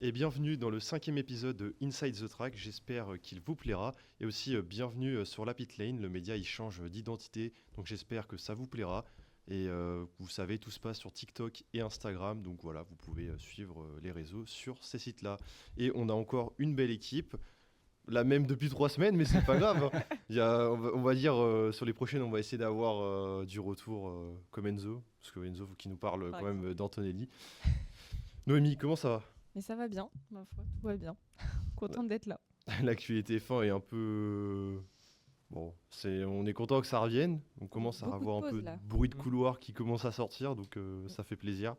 Et bienvenue dans le 5e épisode de Inside the Track, j'espère qu'il vous plaira. Et aussi bienvenue sur la Pit Lane, le média il change d'identité, donc j'espère que ça vous plaira. Et vous savez, tout se passe sur TikTok et Instagram, donc voilà, vous pouvez suivre les réseaux sur ces sites-là. Et on a encore une belle équipe, la même depuis 3 semaines, mais c'est pas grave, hein. On va dire, sur les prochaines, on va essayer d'avoir du retour comme Enzo, parce que Enzo, faut qu'il nous parle Par quand même exemple. d'Antonelli. Noémie, comment ça va? Mais ça va bien, ma foi, tout va bien. Contente d'être là. L'actualité F1 est un peu. Bon, on est content que ça revienne. On Il y a eu commence à beaucoup de avoir un peu pauses de là. bruit de couloir qui commence à sortir, donc ça fait plaisir.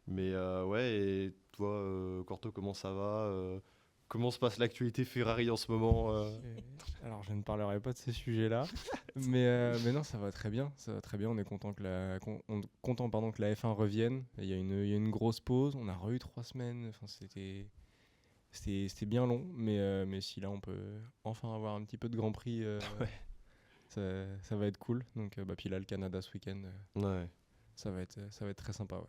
Mais ouais, et toi, Corto, comment ça va? Comment se passe l'actualité Ferrari en ce moment? Alors, je ne parlerai pas de ces sujets-là, mais non, ça va très bien. Ça va très bien. On est content que la F1 revienne. Il y a une grosse pause. On a eu 3 semaines. Enfin, c'était bien long, mais si là, on peut enfin avoir un petit peu de Grand Prix, ça va être cool. Donc, puis là, le Canada ce week-end, Ouais, ça va être très sympa. Ouais.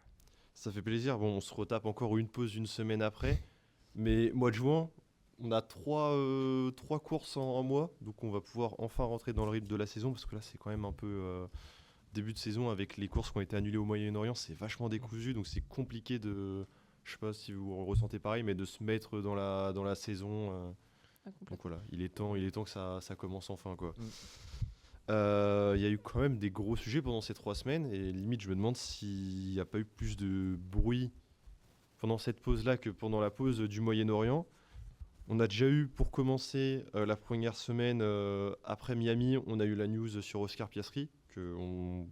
ça fait plaisir. Bon, on se retape encore une pause une semaine après. Mais mois de juin, on a trois courses en un mois, donc on va pouvoir enfin rentrer dans le rythme de la saison, parce que là, c'est quand même un peu. Début de saison avec les courses qui ont été annulées au Moyen-Orient, c'est vachement décousu, donc c'est compliqué de, je sais pas si vous ressentez pareil, mais de se mettre dans la saison. Ah, Donc complètement. voilà, il est temps que ça commence enfin quoi. Mm. Il y a eu quand même des gros sujets pendant ces 3 semaines, et limite je me demande s'il n'y a pas eu plus de bruit pendant cette pause-là que pendant la pause du Moyen-Orient. On a déjà eu, pour commencer, la première semaine après Miami, on a eu la news sur Oscar Piastri, bon,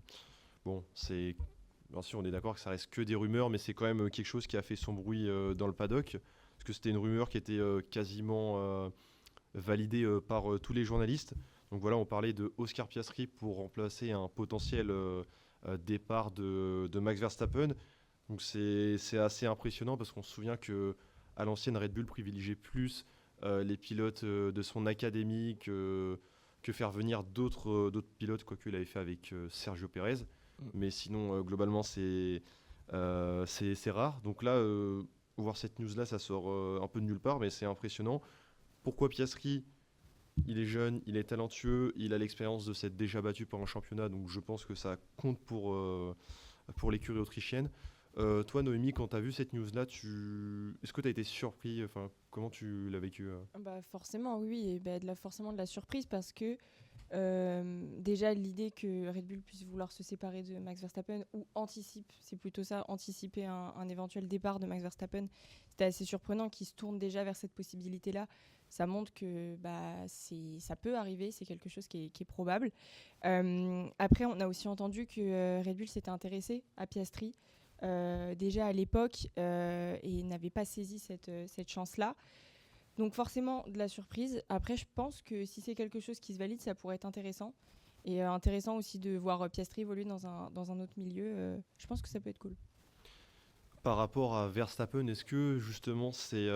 bien sûr, on est d'accord que ça reste que des rumeurs, mais c'est quand même quelque chose qui a fait son bruit dans le paddock, parce que c'était une rumeur qui était quasiment validée par tous les journalistes. Donc voilà, on parlait de Oscar Piastri pour remplacer un potentiel départ de Max Verstappen. Donc c'est assez impressionnant parce qu'on se souvient que à l'ancienne Red Bull privilégiait plus les pilotes de son académie que faire venir d'autres pilotes, quoique il avait fait avec Sergio Pérez. Mm. Mais sinon, globalement, c'est rare. Donc là, voir cette news-là, ça sort un peu de nulle part, mais c'est impressionnant. Pourquoi Piastri? Il est jeune, il est talentueux, il a l'expérience de s'être déjà battu par un championnat, donc je pense que ça compte pour l'écurie autrichienne. Toi, Noémie, quand tu as vu cette news-là, est-ce que tu as été surpris? Enfin, comment tu l'as vécu? Bah forcément, oui, et bah, forcément de la surprise parce que déjà l'idée que Red Bull puisse vouloir se séparer de Max Verstappen ou anticipe, c'est plutôt ça, anticiper un éventuel départ de Max Verstappen, c'était assez surprenant qu'il se tourne déjà vers cette possibilité-là. Ça montre que ça peut arriver, c'est quelque chose qui est probable. Après, on a aussi entendu que Red Bull s'était intéressé à Piastri déjà à l'époque et n'avait pas saisi cette chance-là. Donc forcément de la surprise. Après, je pense que si c'est quelque chose qui se valide, ça pourrait être intéressant. Et intéressant aussi de voir Piastri évoluer dans un autre milieu. Je pense que ça peut être cool. Par rapport à Verstappen, est-ce que justement c'est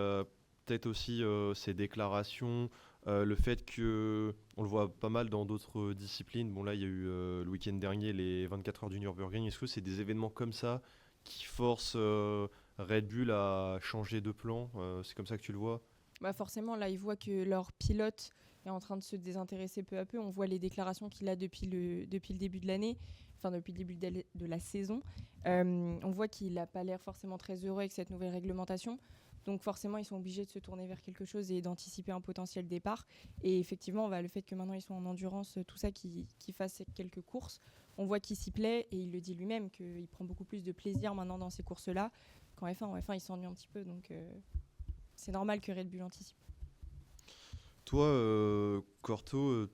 peut-être aussi ses déclarations, le fait que on le voit pas mal dans d'autres disciplines. Bon là, il y a eu le week-end dernier les 24 heures du Nürburgring. Est-ce que c'est des événements comme ça qui forcent Red Bull à changer de plan? C'est comme ça que tu le vois? Bah forcément, là, ils voient que leur pilote est en train de se désintéresser peu à peu. On voit les déclarations qu'il a depuis le début de l'année, enfin depuis le début de la saison. On voit qu'il n'a pas l'air forcément très heureux avec cette nouvelle réglementation. Donc forcément, ils sont obligés de se tourner vers quelque chose et d'anticiper un potentiel départ. Et effectivement, le fait que maintenant ils sont en endurance, tout ça, qu'ils fassent quelques courses, on voit qu'il s'y plaît et il le dit lui-même qu'il prend beaucoup plus de plaisir maintenant dans ces courses-là qu'en F1. En F1, il s'ennuie un petit peu, donc c'est normal que Red Bull anticipe. Toi, Corto,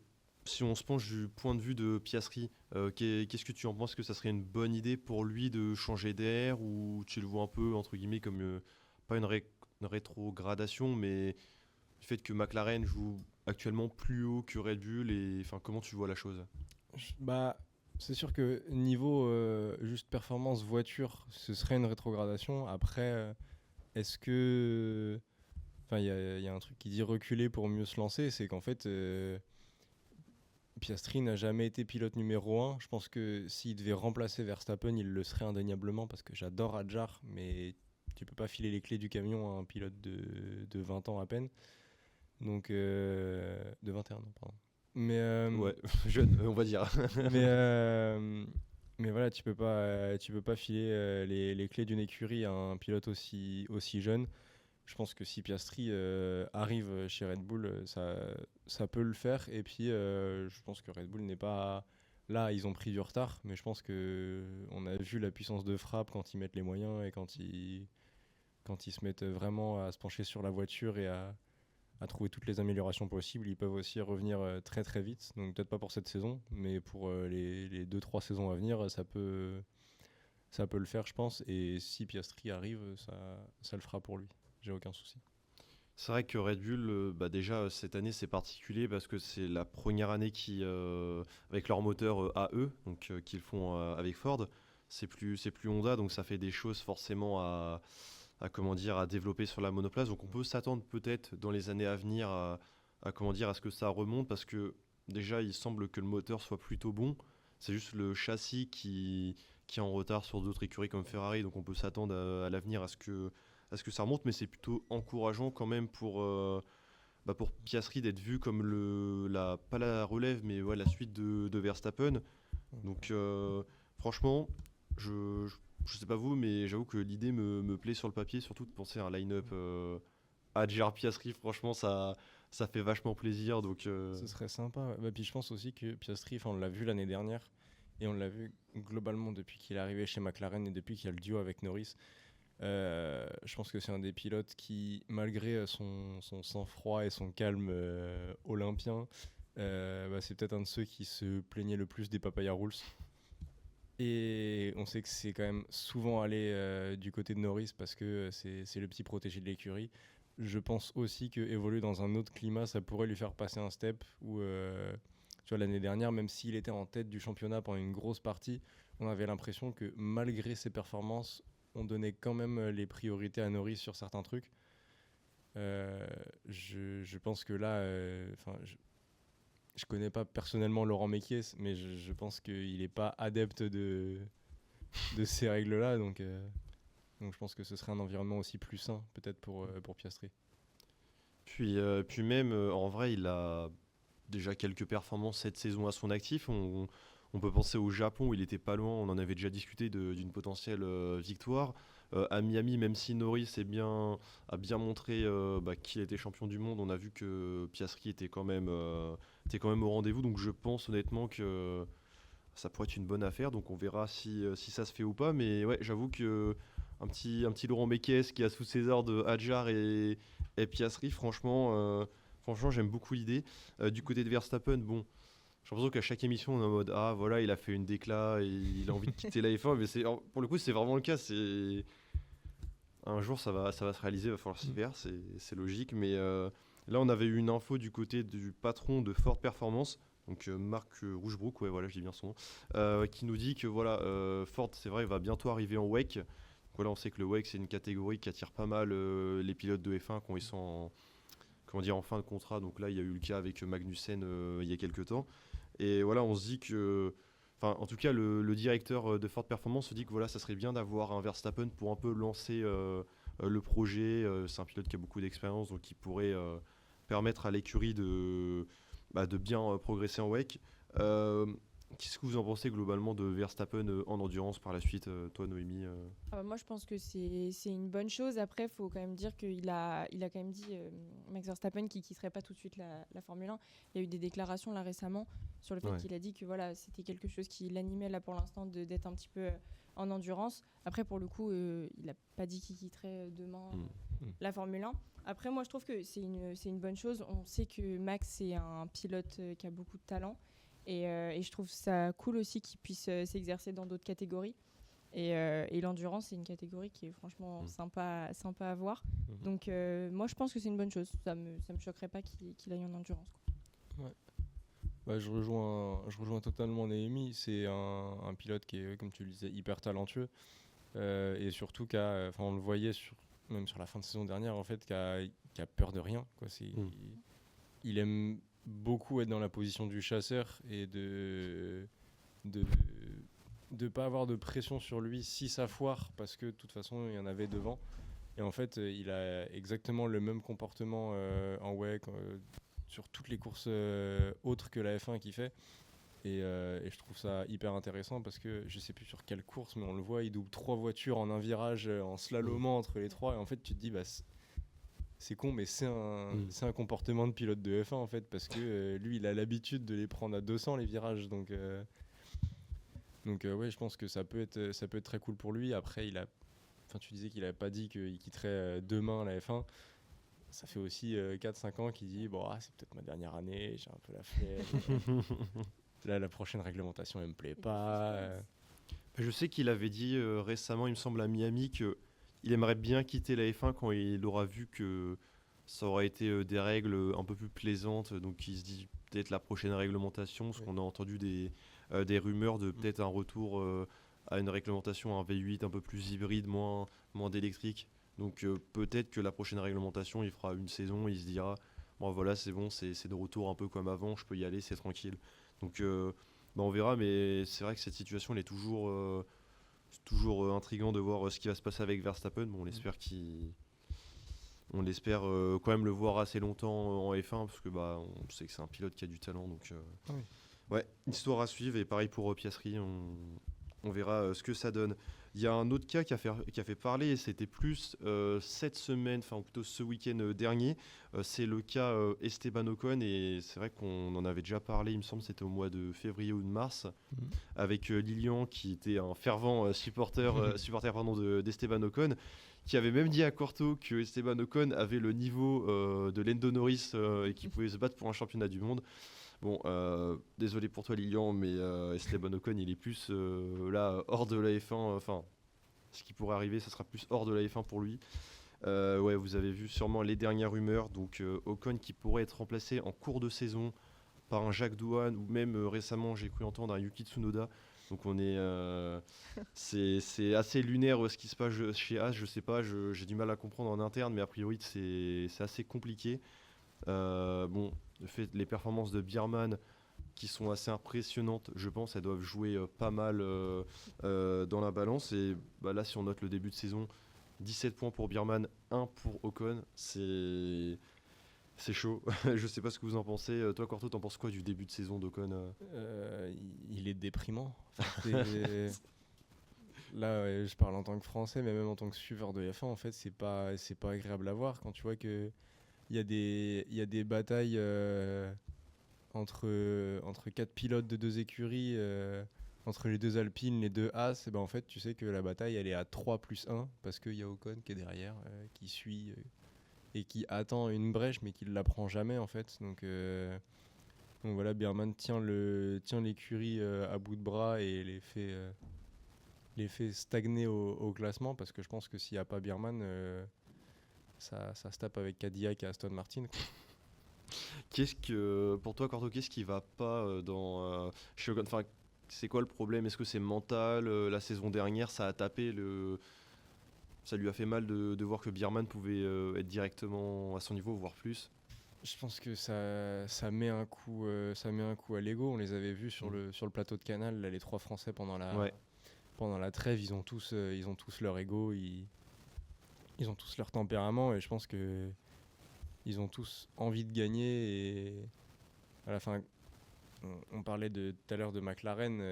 si on se penche du point de vue de Piastri, qu'est-ce que tu en penses? Que ça serait une bonne idée pour lui de changer d'air, ou tu le vois un peu entre guillemets comme pas une rétrogradation, mais le fait que McLaren joue actuellement plus haut que Red Bull, et enfin comment tu vois la chose? Bah, c'est sûr que niveau juste performance voiture, ce serait une rétrogradation. Après, est-ce que... Enfin, il y a un truc qui dit reculer pour mieux se lancer, c'est qu'en fait, Piastri n'a jamais été pilote numéro un. Je pense que s'il devait remplacer Verstappen, il le serait indéniablement parce que j'adore Adjar, mais tu peux pas filer les clés du camion à un pilote de 20 ans à peine. Donc, de 21 ans, pardon. Mais, Ouais, jeune, on va dire. mais, mais voilà, tu peux pas filer les clés d'une écurie à un pilote aussi jeune. Je pense que si Piastri arrive chez Red Bull, ça peut le faire. Et puis, je pense que Red Bull n'est pas... Là, ils ont pris du retard, mais je pense qu'on a vu la puissance de frappe quand ils mettent les moyens et quand ils se mettent vraiment à se pencher sur la voiture et à trouver toutes les améliorations possibles. Ils peuvent aussi revenir très très vite. Donc peut-être pas pour cette saison, mais pour les 2-3 saisons à venir, ça peut le faire, je pense. Et si Piastri arrive, ça le fera pour lui. J'ai aucun souci. C'est vrai que Red Bull, déjà cette année c'est particulier parce que c'est la première année avec leur moteur AE, donc qu'ils font avec Ford. C'est plus Honda, donc ça fait des choses forcément à développer sur la monoplace. Donc on peut s'attendre peut-être dans les années à venir à ce que ça remonte parce que déjà il semble que le moteur soit plutôt bon. C'est juste le châssis qui est en retard sur d'autres écuries comme Ferrari, donc on peut s'attendre à l'avenir à ce que ça remonte, mais c'est plutôt encourageant quand même pour Piastri d'être vu comme pas la relève, mais ouais, la suite de Verstappen. Donc franchement, je sais pas vous, mais j'avoue que l'idée me plaît sur le papier, surtout de penser à un line-up Adjar Piastri, franchement ça fait vachement plaisir. Donc, Ce serait sympa. Ouais. Bah, puis je pense aussi que Piastri, on l'a vu l'année dernière, et on l'a vu globalement depuis qu'il est arrivé chez McLaren et depuis qu'il y a le duo avec Norris. Je pense que c'est un des pilotes qui, malgré son sang-froid et son calme olympien, c'est peut-être un de ceux qui se plaignait le plus des Papaya Rules. Et on sait que c'est quand même souvent allé du côté de Norris parce que c'est le petit protégé de l'écurie. Je pense aussi qu'évoluer dans un autre climat, ça pourrait lui faire passer un step où, tu vois, l'année dernière, même s'il était en tête du championnat pendant une grosse partie, on avait l'impression que malgré ses performances, on donnait quand même les priorités à Norris sur certains trucs. Je pense que là, je connais pas personnellement Laurent Mekies, mais je pense qu'il n'est pas adepte de ces règles-là, donc je pense que ce serait un environnement aussi plus sain, peut-être pour Piastri. puis même en vrai, il a déjà quelques performances cette saison à son actif. On peut penser au Japon où il était pas loin, on en avait déjà discuté d'une potentielle victoire. À Miami, même si Norris a bien montré qu'il était champion du monde, on a vu que Piastri était quand même au rendez-vous. Donc je pense honnêtement que ça pourrait être une bonne affaire. Donc on verra si ça se fait ou pas. Mais ouais, j'avoue que un petit Laurent Mekies qui a sous ses ordres Adjar et Piastri, franchement j'aime beaucoup l'idée. Du côté de Verstappen, bon. J'ai l'impression qu'à chaque émission, on est en mode ah voilà, il a fait une décla et il a envie de quitter la F1. Mais pour le coup, c'est vraiment le cas. Un jour, ça va se réaliser, il va falloir s'y faire, c'est logique. Mais là, on avait eu une info du côté du patron de Ford Performance, donc Marc Rougebrook, ouais, voilà, je dis bien son nom, qui nous dit que voilà, Ford, c'est vrai, il va bientôt arriver en WEC. Donc voilà, on sait que le WEC, c'est une catégorie qui attire pas mal les pilotes de F1 quand ils sont en fin de contrat. Donc là, il y a eu le cas avec Magnussen il y a quelques temps. Et voilà, on se dit que, enfin, en tout cas, le directeur de Ford Performance se dit que voilà, ça serait bien d'avoir un Verstappen pour un peu lancer le projet. C'est un pilote qui a beaucoup d'expérience, donc qui pourrait permettre à l'écurie de bien progresser en WEC. Qu'est-ce que vous en pensez globalement de Verstappen en endurance par la suite, toi, Noémie Moi, je pense que c'est une bonne chose. Après, il faut quand même dire qu'il a quand même dit, Max Verstappen, qu'il ne quitterait pas tout de suite la Formule 1. Il y a eu des déclarations là récemment sur le fait qu'il a dit que voilà, c'était quelque chose qui l'animait là pour l'instant d'être un petit peu en endurance. Après, pour le coup, il n'a pas dit qu'il quitterait demain la Formule 1. Après, moi, je trouve que c'est une bonne chose. On sait que Max, c'est un pilote qui a beaucoup de talent. Et je trouve ça cool aussi qu'il puisse s'exercer dans d'autres catégories. Et l'endurance, c'est une catégorie qui est franchement sympa à voir. Donc moi, je pense que c'est une bonne chose. Ça me choquerait pas qu'il aille en endurance, quoi. Ouais. Bah, je rejoins totalement Noémie. C'est un pilote qui est, comme tu le disais, hyper talentueux. Et surtout, on le voyait même sur la fin de saison dernière, en fait, qui a peur de rien, quoi. Il aime beaucoup être dans la position du chasseur et de pas avoir de pression sur lui si ça foire, parce que de toute façon il y en avait devant. Et en fait, il a exactement le même comportement en WEC sur toutes les courses autres que la F1 qu'il fait. Et je trouve ça hyper intéressant parce que je sais plus sur quelle course, mais on le voit, il double 3 voitures en un virage en slalomant entre les 3. Et en fait, tu te dis, c'est con, mais c'est un comportement de pilote de F1 en fait, parce que lui, il a l'habitude de les prendre à 200 les virages. Donc ouais, je pense que ça peut être très cool pour lui. Après, tu disais qu'il n'avait pas dit qu'il quitterait demain la F1. Ça fait aussi 4-5 ans qu'il dit bon, c'est peut-être ma dernière année, j'ai un peu la flemme. Là, la prochaine réglementation, elle me plaît pas. Je sais qu'il avait dit récemment, il me semble, à Miami, qu'il aimerait bien quitter la F1 quand il aura vu que ça aurait été des règles un peu plus plaisantes. Donc il se dit peut-être la prochaine réglementation, parce qu'on a entendu des rumeurs de peut-être un retour à une réglementation, un V8 un peu plus hybride, moins d'électrique. Donc peut-être que la prochaine réglementation, il fera une saison, il se dira, bon voilà, c'est bon, c'est de retour un peu comme avant, je peux y aller, c'est tranquille. Donc on verra, mais c'est vrai que cette situation, elle est toujours intriguant de voir ce qui va se passer avec Verstappen. Bon, on espère quand même le voir assez longtemps en F1, parce que on sait que c'est un pilote qui a du talent. Donc ouais, histoire à suivre, et pareil pour Piastri, on verra ce que ça donne. Il y a un autre cas qui a fait parler, et c'était plus cette semaine, enfin plutôt ce week-end dernier. C'est le cas Esteban Ocon, et c'est vrai qu'on en avait déjà parlé, il me semble, c'était au mois de février ou de mars, avec Lilian, qui était un fervent supporter d'Esteban Ocon, qui avait même dit à Corto que Esteban Ocon avait le niveau de Lando Norris et qu'il pouvait se battre pour un championnat du monde. Bon, désolé pour toi Lilian, mais Esteban Ocon, il est plus là hors de la F1. Enfin, ce qui pourrait arriver, ça sera plus hors de la F1 pour lui. Ouais, vous avez vu sûrement les dernières rumeurs. Donc Ocon qui pourrait être remplacé en cours de saison par un Jacques Doohan, ou même récemment, j'ai cru entendre un Yuki Tsunoda. Donc c'est assez lunaire ce qui se passe chez As. Je sais pas, j'ai du mal à comprendre en interne, mais a priori c'est assez compliqué. Bon, les performances de Biermann qui sont assez impressionnantes, je pense, elles doivent jouer pas mal dans la balance. Et là, si on note le début de saison, 17 points pour Biermann, 1 pour Ocon, c'est chaud. Je sais pas ce que vous en pensez. Toi, Corto, t'en penses quoi du début de saison d'Ocon Il est déprimant. Là, je parle en tant que Français, mais même en tant que suiveur de F1, en fait, c'est pas agréable à voir quand tu vois que il y a des batailles entre 4 pilotes de 2 écuries, entre les 2 Alpines, les 2 As. Et ben en fait, tu sais que la bataille, elle est à 3 plus 1, parce qu'il y a Ocon qui est derrière, qui suit et qui attend une brèche, mais qui ne la prend jamais, en fait. Donc voilà, Biermann tient l'écurie à bout de bras et les fait stagner au classement, parce que je pense que s'il n'y a pas Biermann, ça se tape avec Cadillac et Aston Martin, quoi. Pour toi, Corto, qu'est-ce qui va pas chez Ocon? Enfin, c'est quoi le problème? Est-ce que c'est mental? La saison dernière, ça a tapé ça lui a fait mal de voir que Biermann pouvait être directement à son niveau, voire plus. Je pense que ça met un coup à l'ego. On les avait vus sur le plateau de Canal, là, les 3 Français pendant la trêve. Ils ont tous leur ego, ils ont tous leur tempérament, et je pense que ils ont tous envie de gagner. Et à la fin, on parlait tout à l'heure de McLaren.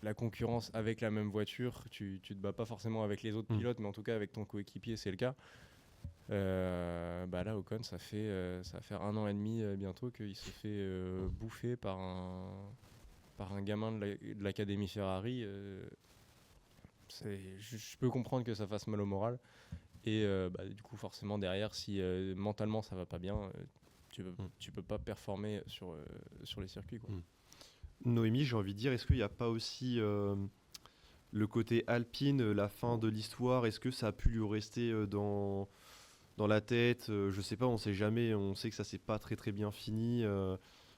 La concurrence avec la même voiture, tu te bats pas forcément avec les autres pilotes, mais en tout cas avec ton coéquipier, c'est le cas. Là, Ocon, ça va faire 1 an et demi bientôt qu'il se fait bouffer par un gamin de l'académie Ferrari. Je peux comprendre que ça fasse mal au moral. Et du coup, forcément, derrière, si mentalement ça va pas bien, tu peux pas performer sur les circuits, quoi. Noémie, j'ai envie de dire, est-ce qu'il n'y a pas aussi le côté Alpine, la fin de l'histoire? Est-ce que ça a pu lui rester dans la tête? Je sais pas, on sait jamais. On sait que ça s'est pas très très bien fini,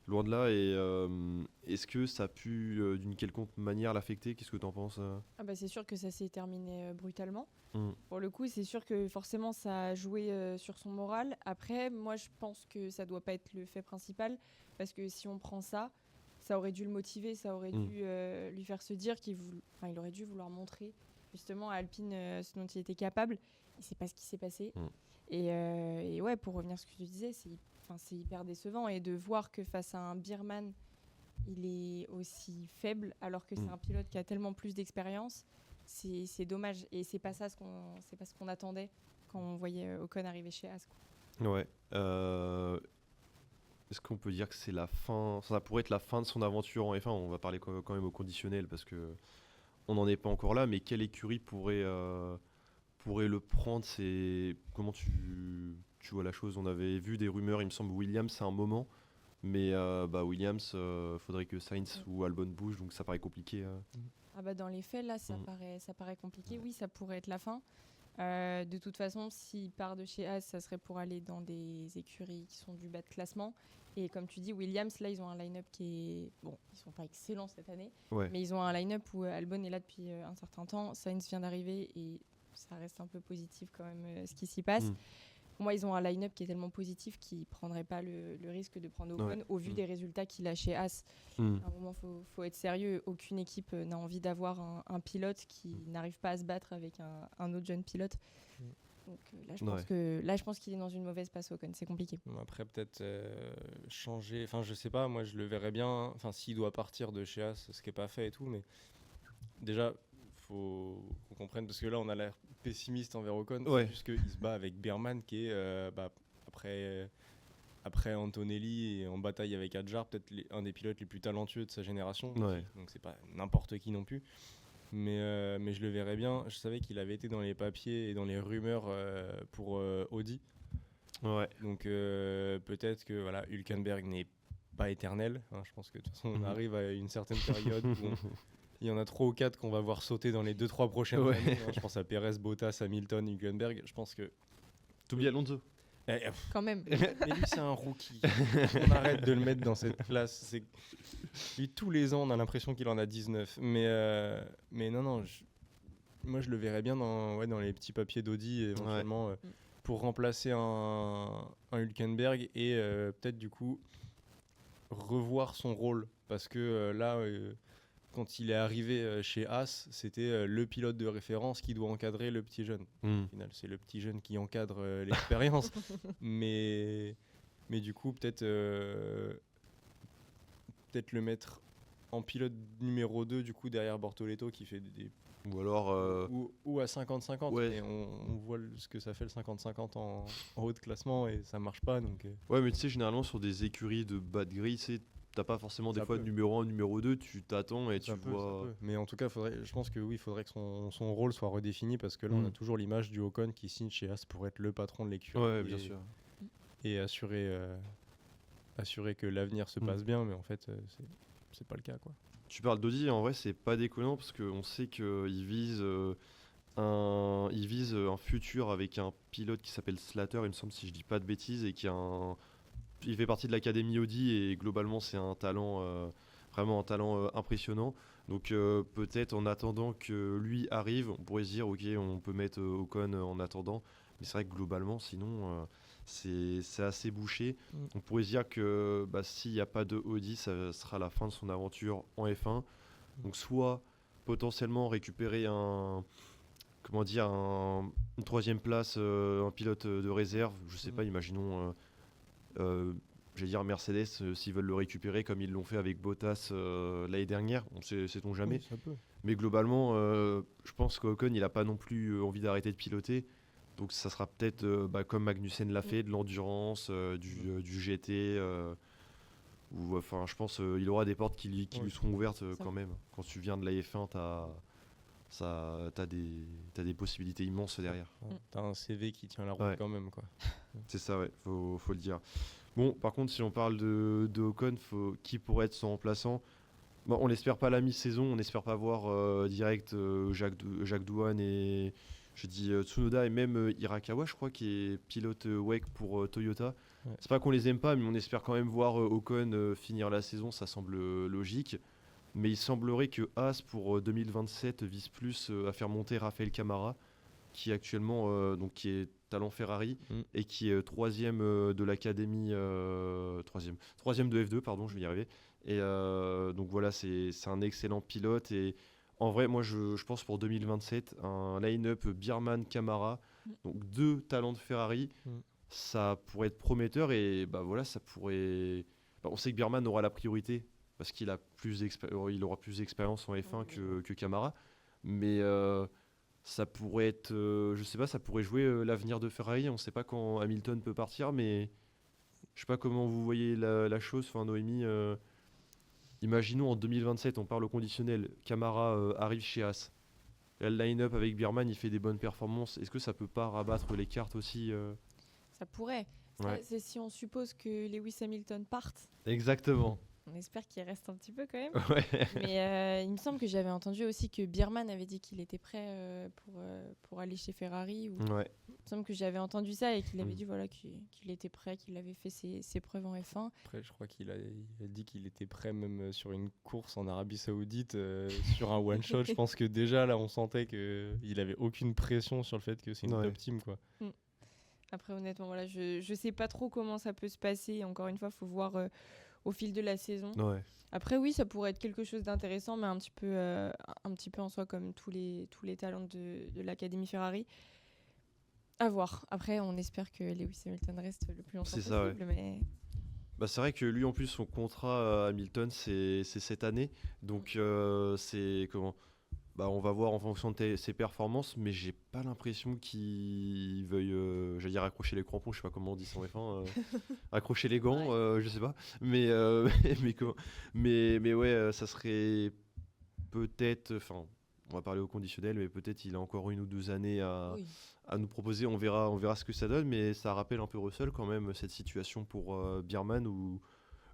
loin de là. Et est-ce que ça a pu d'une quelconque manière l'affecter? Qu'est-ce que tu en penses C'est sûr que ça s'est terminé brutalement. Pour le coup, c'est sûr que forcément ça a joué sur son moral. Après, moi je pense que ça doit pas être le fait principal, parce que si on prend ça aurait dû le motiver, ça aurait dû lui faire se dire il aurait dû vouloir montrer justement à Alpine ce dont il était capable. ne sait pas ce qui s'est passé. Mm. Et ouais, pour revenir à ce que tu disais, c'est hyper décevant. Et de voir que face à un Birman, il est aussi faible, alors que c'est un pilote qui a tellement plus d'expérience, c'est dommage. Et c'est pas ce qu'on attendait quand on voyait Ocon arriver chez As, quoi. Ouais. Est-ce qu'on peut dire que c'est la fin, ça pourrait être la fin de son aventure en F1? On va parler quand même au conditionnel parce que on n'en est pas encore là, mais quelle écurie pourrait le prendre? Comment tu vois la chose? On avait vu des rumeurs, il me semble, Williams à un moment, mais Williams, faudrait que Sainz ou Albon bougent, donc ça paraît compliqué. Ah bah dans les faits, là, ça paraît compliqué. Oui, ça pourrait être la fin. De toute façon, s'il part de chez Haas, ça serait pour aller dans des écuries qui sont du bas de classement. Et comme tu dis, Williams, là, ils ont un line-up qui est... Bon, ils sont pas excellents cette année, mais ils ont un line-up où Albon est là depuis un certain temps. Sainz vient d'arriver et ça reste un peu positif quand même ce qui s'y passe. Pour moi, ils ont un line-up qui est tellement positif qu'ils ne prendraient pas le risque de prendre Ocon au vu des résultats qu'il a chez Haas. À un moment, il faut être sérieux. Aucune équipe n'a envie d'avoir un pilote qui n'arrive pas à se battre avec un autre jeune pilote. Donc là, je pense qu'il est dans une mauvaise passe, Ocon. C'est compliqué. Après, peut-être changer. Enfin, je sais pas, moi, je le verrais bien. Enfin, s'il doit partir de chez Haas, ce qui n'est pas fait et tout. Mais déjà, faut qu'on comprenne, parce que là, on a l'air pessimiste envers Ocon, puisqu'il se bat avec Birman, qui est, après Antonelli et en bataille avec Adjar, peut-être un des pilotes les plus talentueux de sa génération. Donc, c'est pas n'importe qui non plus. Mais je le verrais bien. Je savais qu'il avait été dans les papiers et dans les rumeurs pour Audi. Ouais. Donc peut-être que voilà, Hülkenberg n'est pas éternel. Hein. Je pense que de toute façon, on arrive à une certaine période où il y en a 3 ou 4 qu'on va voir sauter dans les 2-3 prochaines années. Hein. Je pense à Perez, Bottas, Hamilton, Hülkenberg. Je pense que... T'oublies Alonso. Quand même. Mais lui, c'est un rookie. On arrête de le mettre dans cette classe. Lui, tous les ans, on a l'impression qu'il en a 19. Mais non, moi, je le verrais bien dans les petits papiers d'Audi, éventuellement, pour remplacer un Hülkenberg et peut-être, du coup, revoir son rôle. Parce que là, quand il est arrivé chez Haas, c'était le pilote de référence qui doit encadrer le petit jeune. Au final, c'est le petit jeune qui encadre l'expérience. mais du coup, peut-être le mettre en pilote numéro 2, du coup, derrière Bortoleto, qui fait des... Ou alors... Ou à 50-50. Ouais. Mais on voit ce que ça fait le 50-50 en haut de classement et ça marche pas. Donc, Ouais, mais tu sais, généralement, sur des écuries de bas de grille, t'as pas forcément des fois de numéro 1, numéro 2, tu t'attends et tu vois... Ça peut. Mais en tout cas, je pense que oui, il faudrait que son rôle soit redéfini, parce que là, on a toujours l'image du Ocon qui signe chez As pour être le patron de l'écurie. Ouais, bien sûr. Et assurer que l'avenir se passe bien, mais en fait, c'est pas le cas, quoi. Tu parles d'Audi, en vrai, c'est pas déconnant, parce qu'on sait qu'il vise un futur avec un pilote qui s'appelle Slater, il me semble, si je dis pas de bêtises, et il fait partie de l'académie Audi, et globalement c'est un talent vraiment un talent impressionnant. Donc peut-être en attendant que lui arrive, on pourrait se dire ok, on peut mettre Ocon en attendant, mais c'est vrai que globalement sinon c'est assez bouché. On pourrait se dire que s'il n'y a pas de Audi, ça sera la fin de son aventure en F1. Donc soit potentiellement récupérer une 3e place, un pilote de réserve, je sais pas, imaginons j'allais dire Mercedes, s'ils veulent le récupérer comme ils l'ont fait avec Bottas l'année dernière, sait-on jamais. Oui, ça peut. Mais globalement, je pense qu'Ocon il a pas non plus envie d'arrêter de piloter, donc ça sera peut-être comme Magnussen l'a fait, de l'endurance, du GT. Enfin, je pense il aura des portes qui lui seront ouvertes quand même. Quand tu viens de la F1, t'as des possibilités immenses derrière. T'as un CV qui tient la route quand même, quoi. C'est ça, ouais, faut le dire. Bon, par contre, si on parle de Ocon, qui pourrait être son remplaçant? On n'espère pas la mi-saison, on n'espère pas voir direct Jacques Douane et je dis Tsunoda et même Hirakawa, je crois, qui est pilote WEC pour Toyota. Ouais. C'est pas qu'on les aime pas, mais on espère quand même voir Ocon finir la saison, ça semble logique. Mais il semblerait que Haas pour 2027 vise plus à faire monter Rafael Camara, qui actuellement qui est talent Ferrari et qui est 3e de l'académie, 3e de F2, pardon, je vais y arriver. Et donc voilà, c'est un excellent pilote. Et en vrai, moi je pense pour 2027, un line-up Birman Camara, Donc 2 talents de Ferrari, ça pourrait être prometteur et bah voilà, ça pourrait. Bah, on sait que Birman aura la priorité parce qu'il a il aura plus d'expérience en F1 que Camara, mais ça pourrait être, je sais pas, ça pourrait jouer l'avenir de Ferrari. On sait pas quand Hamilton peut partir, mais je sais pas comment vous voyez la chose. Enfin, Noémie, imaginons en 2027, on parle au conditionnel, Camara arrive chez As. Là, le line-up avec Birman, il fait des bonnes performances. Est-ce que ça peut pas rabattre les cartes aussi Ça pourrait. Ouais. C'est si on suppose que Lewis Hamilton parte. Exactement. On espère qu'il reste un petit peu quand même. Ouais. Mais il me semble que j'avais entendu aussi que Birman avait dit qu'il était prêt pour aller chez Ferrari. Ouais. Il me semble que j'avais entendu ça et qu'il avait Mm. dit voilà, qu'il était prêt, qu'il avait fait ses preuves en F1. Après, je crois qu'il a dit qu'il était prêt même sur une course en Arabie Saoudite, sur un one-shot. Je pense que déjà, là, on sentait qu'il avait aucune pression sur le fait que c'est une Ouais. top team, quoi. Après, honnêtement, voilà, je sais pas trop comment ça peut se passer. Encore une fois, il faut voir au fil de la saison. Ouais. Après, oui, ça pourrait être quelque chose d'intéressant, mais un petit peu en soi, comme tous les talents de l'Académie Ferrari. À voir. Après, on espère que Lewis Hamilton reste le plus longtemps C'est possible. ça, ouais. Mais Bah, c'est vrai que lui, en plus, son contrat Hamilton, c'est cette année. Donc, c'est comment bah, on va voir en fonction de ses performances, mais j'ai pas l'impression qu'il veuille, j'allais dire accrocher les crampons, je sais pas comment on dit ça en F1, accrocher les gants, je sais pas. Mais, mais ouais, ça serait peut-être, enfin, on va parler au conditionnel, mais peut-être il a encore 1 ou 2 années oui. à nous proposer. On verra ce que ça donne, mais ça rappelle un peu Russell quand même, cette situation pour Birman où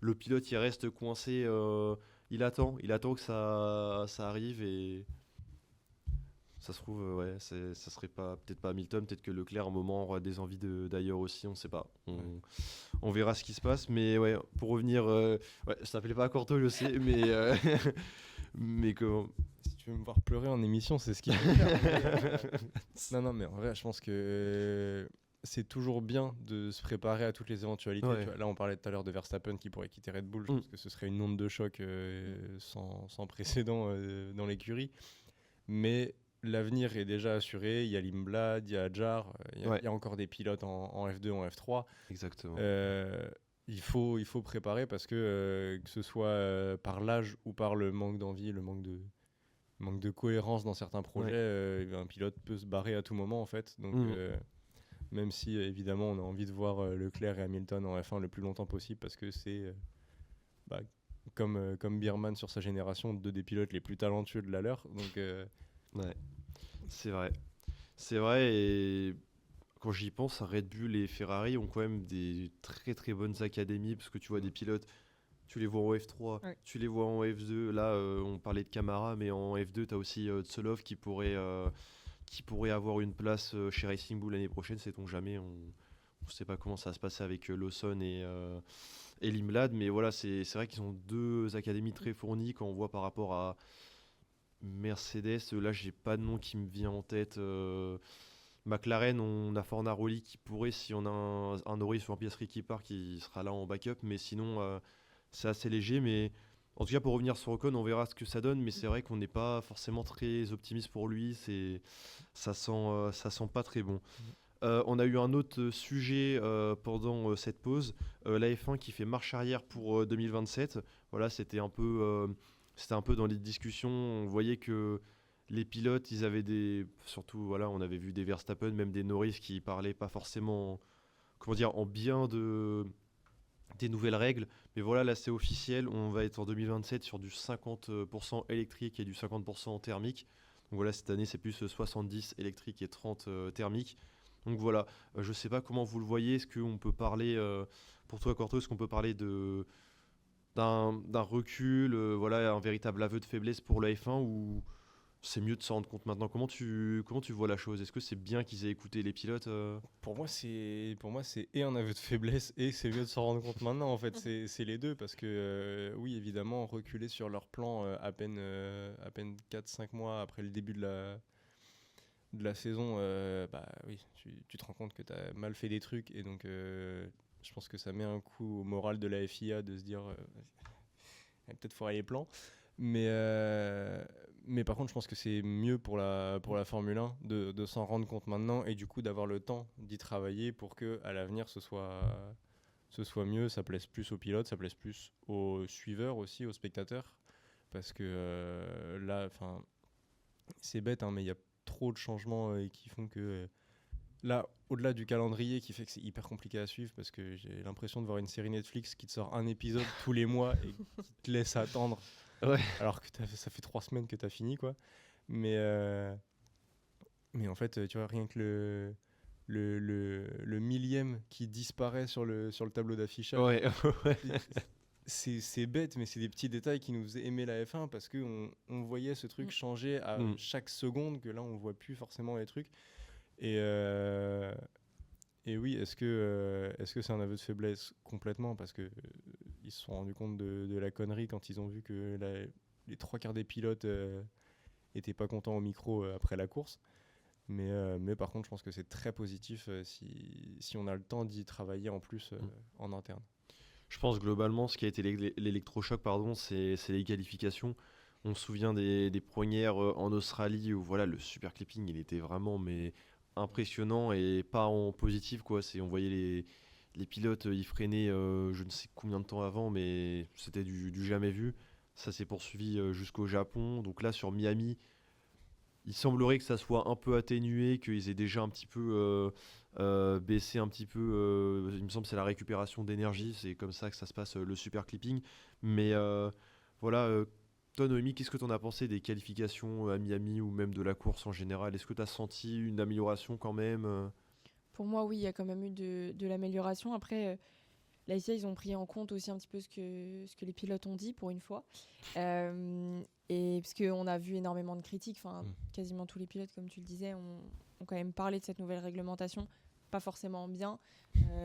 le pilote il reste coincé, il attend que ça arrive et ça se trouve, ouais, ça serait peut-être pas Hamilton, peut-être que Leclerc à un moment aura des envies d'ailleurs aussi, on sait pas. On verra ce qui se passe, mais ouais, pour revenir, ouais, ça s'appelait pas Corto, je sais, mais mais comment. Si tu veux me voir pleurer en émission, c'est ce qu'il faut faire. Non, mais en vrai, je pense que c'est toujours bien de se préparer à toutes les éventualités. Ouais. Tu vois, là, on parlait tout à l'heure de Verstappen qui pourrait quitter Red Bull. Je pense que ce serait une onde de choc sans précédent dans l'écurie. Mais l'avenir est déjà assuré. Il y a Limblad, il y a Adjar, il y a encore des pilotes en F2, en F3. Exactement. Il faut préparer parce que ce soit par l'âge ou par le manque d'envie, le manque de cohérence dans certains projets, un pilote peut se barrer à tout moment en fait. Donc même si évidemment on a envie de voir Leclerc et Hamilton en F1 le plus longtemps possible parce que c'est comme Birman sur sa génération, 2 des pilotes les plus talentueux de la leur. Donc ouais, c'est vrai et quand j'y pense, Red Bull et Ferrari ont quand même des très très bonnes académies parce que tu vois des pilotes, tu les vois en F3, tu les vois en F2. Là, on parlait de Camara, mais en F2, tu as aussi Tsolov qui pourrait avoir une place chez Racing Bull l'année prochaine, sait-on jamais. On ne sait pas comment ça va se passer avec Lawson et Limblad, mais voilà, c'est vrai qu'ils ont 2 académies très fournies quand on voit par rapport à Mercedes. Là, j'ai pas de nom qui me vient en tête. McLaren, on a Fornaroli qui pourrait, si on a un Norris ou un Piastri qui part, qui sera là en backup, mais sinon c'est assez léger. Mais en tout cas, pour revenir sur Ocon, on verra ce que ça donne, mais c'est vrai qu'on n'est pas forcément très optimiste pour lui. Ça sent pas très bon. On a eu un autre sujet pendant cette pause, la F1 qui fait marche arrière pour 2027. Voilà, c'était un peu dans les discussions. On voyait que les pilotes, ils avaient surtout, voilà, on avait vu des Verstappen, même des Norris qui parlaient pas forcément, comment dire, en bien des nouvelles règles. Mais voilà, là c'est officiel, on va être en 2027 sur du 50% électrique et du 50% thermique. Donc voilà, cette année c'est plus 70 électrique et 30 thermique. Donc voilà, je sais pas comment vous le voyez, est-ce qu'on peut parler, pour toi Corto, est-ce qu'on peut parler d'un recul, voilà, un véritable aveu de faiblesse pour la F1 ou c'est mieux de s'en rendre compte maintenant? Comment tu vois la chose? Est-ce que c'est bien qu'ils aient écouté les pilotes Pour moi, c'est et un aveu de faiblesse et c'est mieux de s'en rendre compte maintenant. En fait, c'est les deux parce que oui, évidemment, reculer sur leur plan à peine 4-5 mois après le début de la saison, oui, tu te rends compte que tu as mal fait des trucs et donc je pense que ça met un coup au moral de la FIA de se dire peut-être foirer les plans. Mais Mais par contre, je pense que c'est mieux pour la Formule 1 de s'en rendre compte maintenant et du coup d'avoir le temps d'y travailler pour que à l'avenir ce soit mieux, ça plaise plus aux pilotes, ça plaise plus aux suiveurs aussi, aux spectateurs. Parce que là, enfin, c'est bête, hein, mais il y a trop de changements qui font que là, au-delà du calendrier qui fait que c'est hyper compliqué à suivre, parce que j'ai l'impression de voir une série Netflix qui te sort un épisode tous les mois et qui te laisse attendre, Ouais. alors que ça fait 3 semaines que tu as fini, quoi. Mais, mais en fait, tu vois, rien que le millième qui disparaît sur le tableau d'affichage, Ouais, ouais. c'est bête, mais c'est des petits détails qui nous faisaient aimer la F1 parce qu'on voyait ce truc changer à chaque seconde, que là, on voit plus forcément les trucs. Et oui, est-ce que c'est un aveu de faiblesse complètement parce que ils se sont rendus compte de la connerie quand ils ont vu que les 3 quarts des pilotes étaient pas contents au micro après la course. Mais par contre, je pense que c'est très positif si on a le temps d'y travailler en plus en interne. Je pense globalement, ce qui a été l'électrochoc, pardon, c'est les qualifications. On se souvient des premières en Australie où voilà, le super clipping, il était vraiment mais impressionnant et pas en positif, quoi. On voyait les pilotes, ils freinaient je ne sais combien de temps avant, mais c'était du jamais vu. Ça s'est poursuivi jusqu'au Japon. Donc là, sur Miami, il semblerait que ça soit un peu atténué, qu'ils aient déjà un petit peu baissé un petit peu. Il me semble que c'est la récupération d'énergie, c'est comme ça que ça se passe le super clipping. Mais voilà, toi Noémie, qu'est-ce que tu en as pensé des qualifications à Miami ou même de la course en général? Est-ce que tu as senti une amélioration quand même Pour moi, oui, il y a quand même eu de l'amélioration. Après, la FIA, ils ont pris en compte aussi un petit peu ce que les pilotes ont dit pour une fois. Et parce qu'on a vu énormément de critiques, quasiment tous les pilotes, comme tu le disais, ont quand même parlé de cette nouvelle réglementation, pas forcément bien.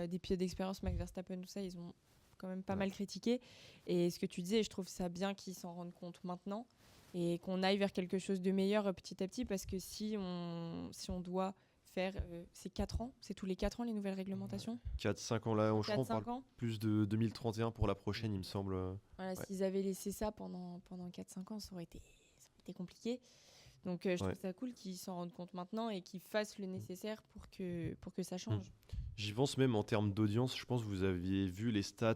Des pilotes d'expérience, Max Verstappen, tout ça, ils ont quand même pas mal critiqué. Et ce que tu disais, je trouve ça bien qu'ils s'en rendent compte maintenant et qu'on aille vers quelque chose de meilleur petit à petit, parce que si on doit faire, c'est 4 ans, c'est tous les 4 ans les nouvelles réglementations. 4-5 ans là, je crois on 4-5 parle ans. plus de 2031 pour la prochaine, il me semble. Voilà, Ouais. s'ils avaient laissé ça pendant 4-5 ans, ça aurait été compliqué. Donc je trouve ça cool qu'ils s'en rendent compte maintenant et qu'ils fassent le nécessaire pour que ça change. J'y pense même en termes d'audience. Je pense que vous aviez vu les stats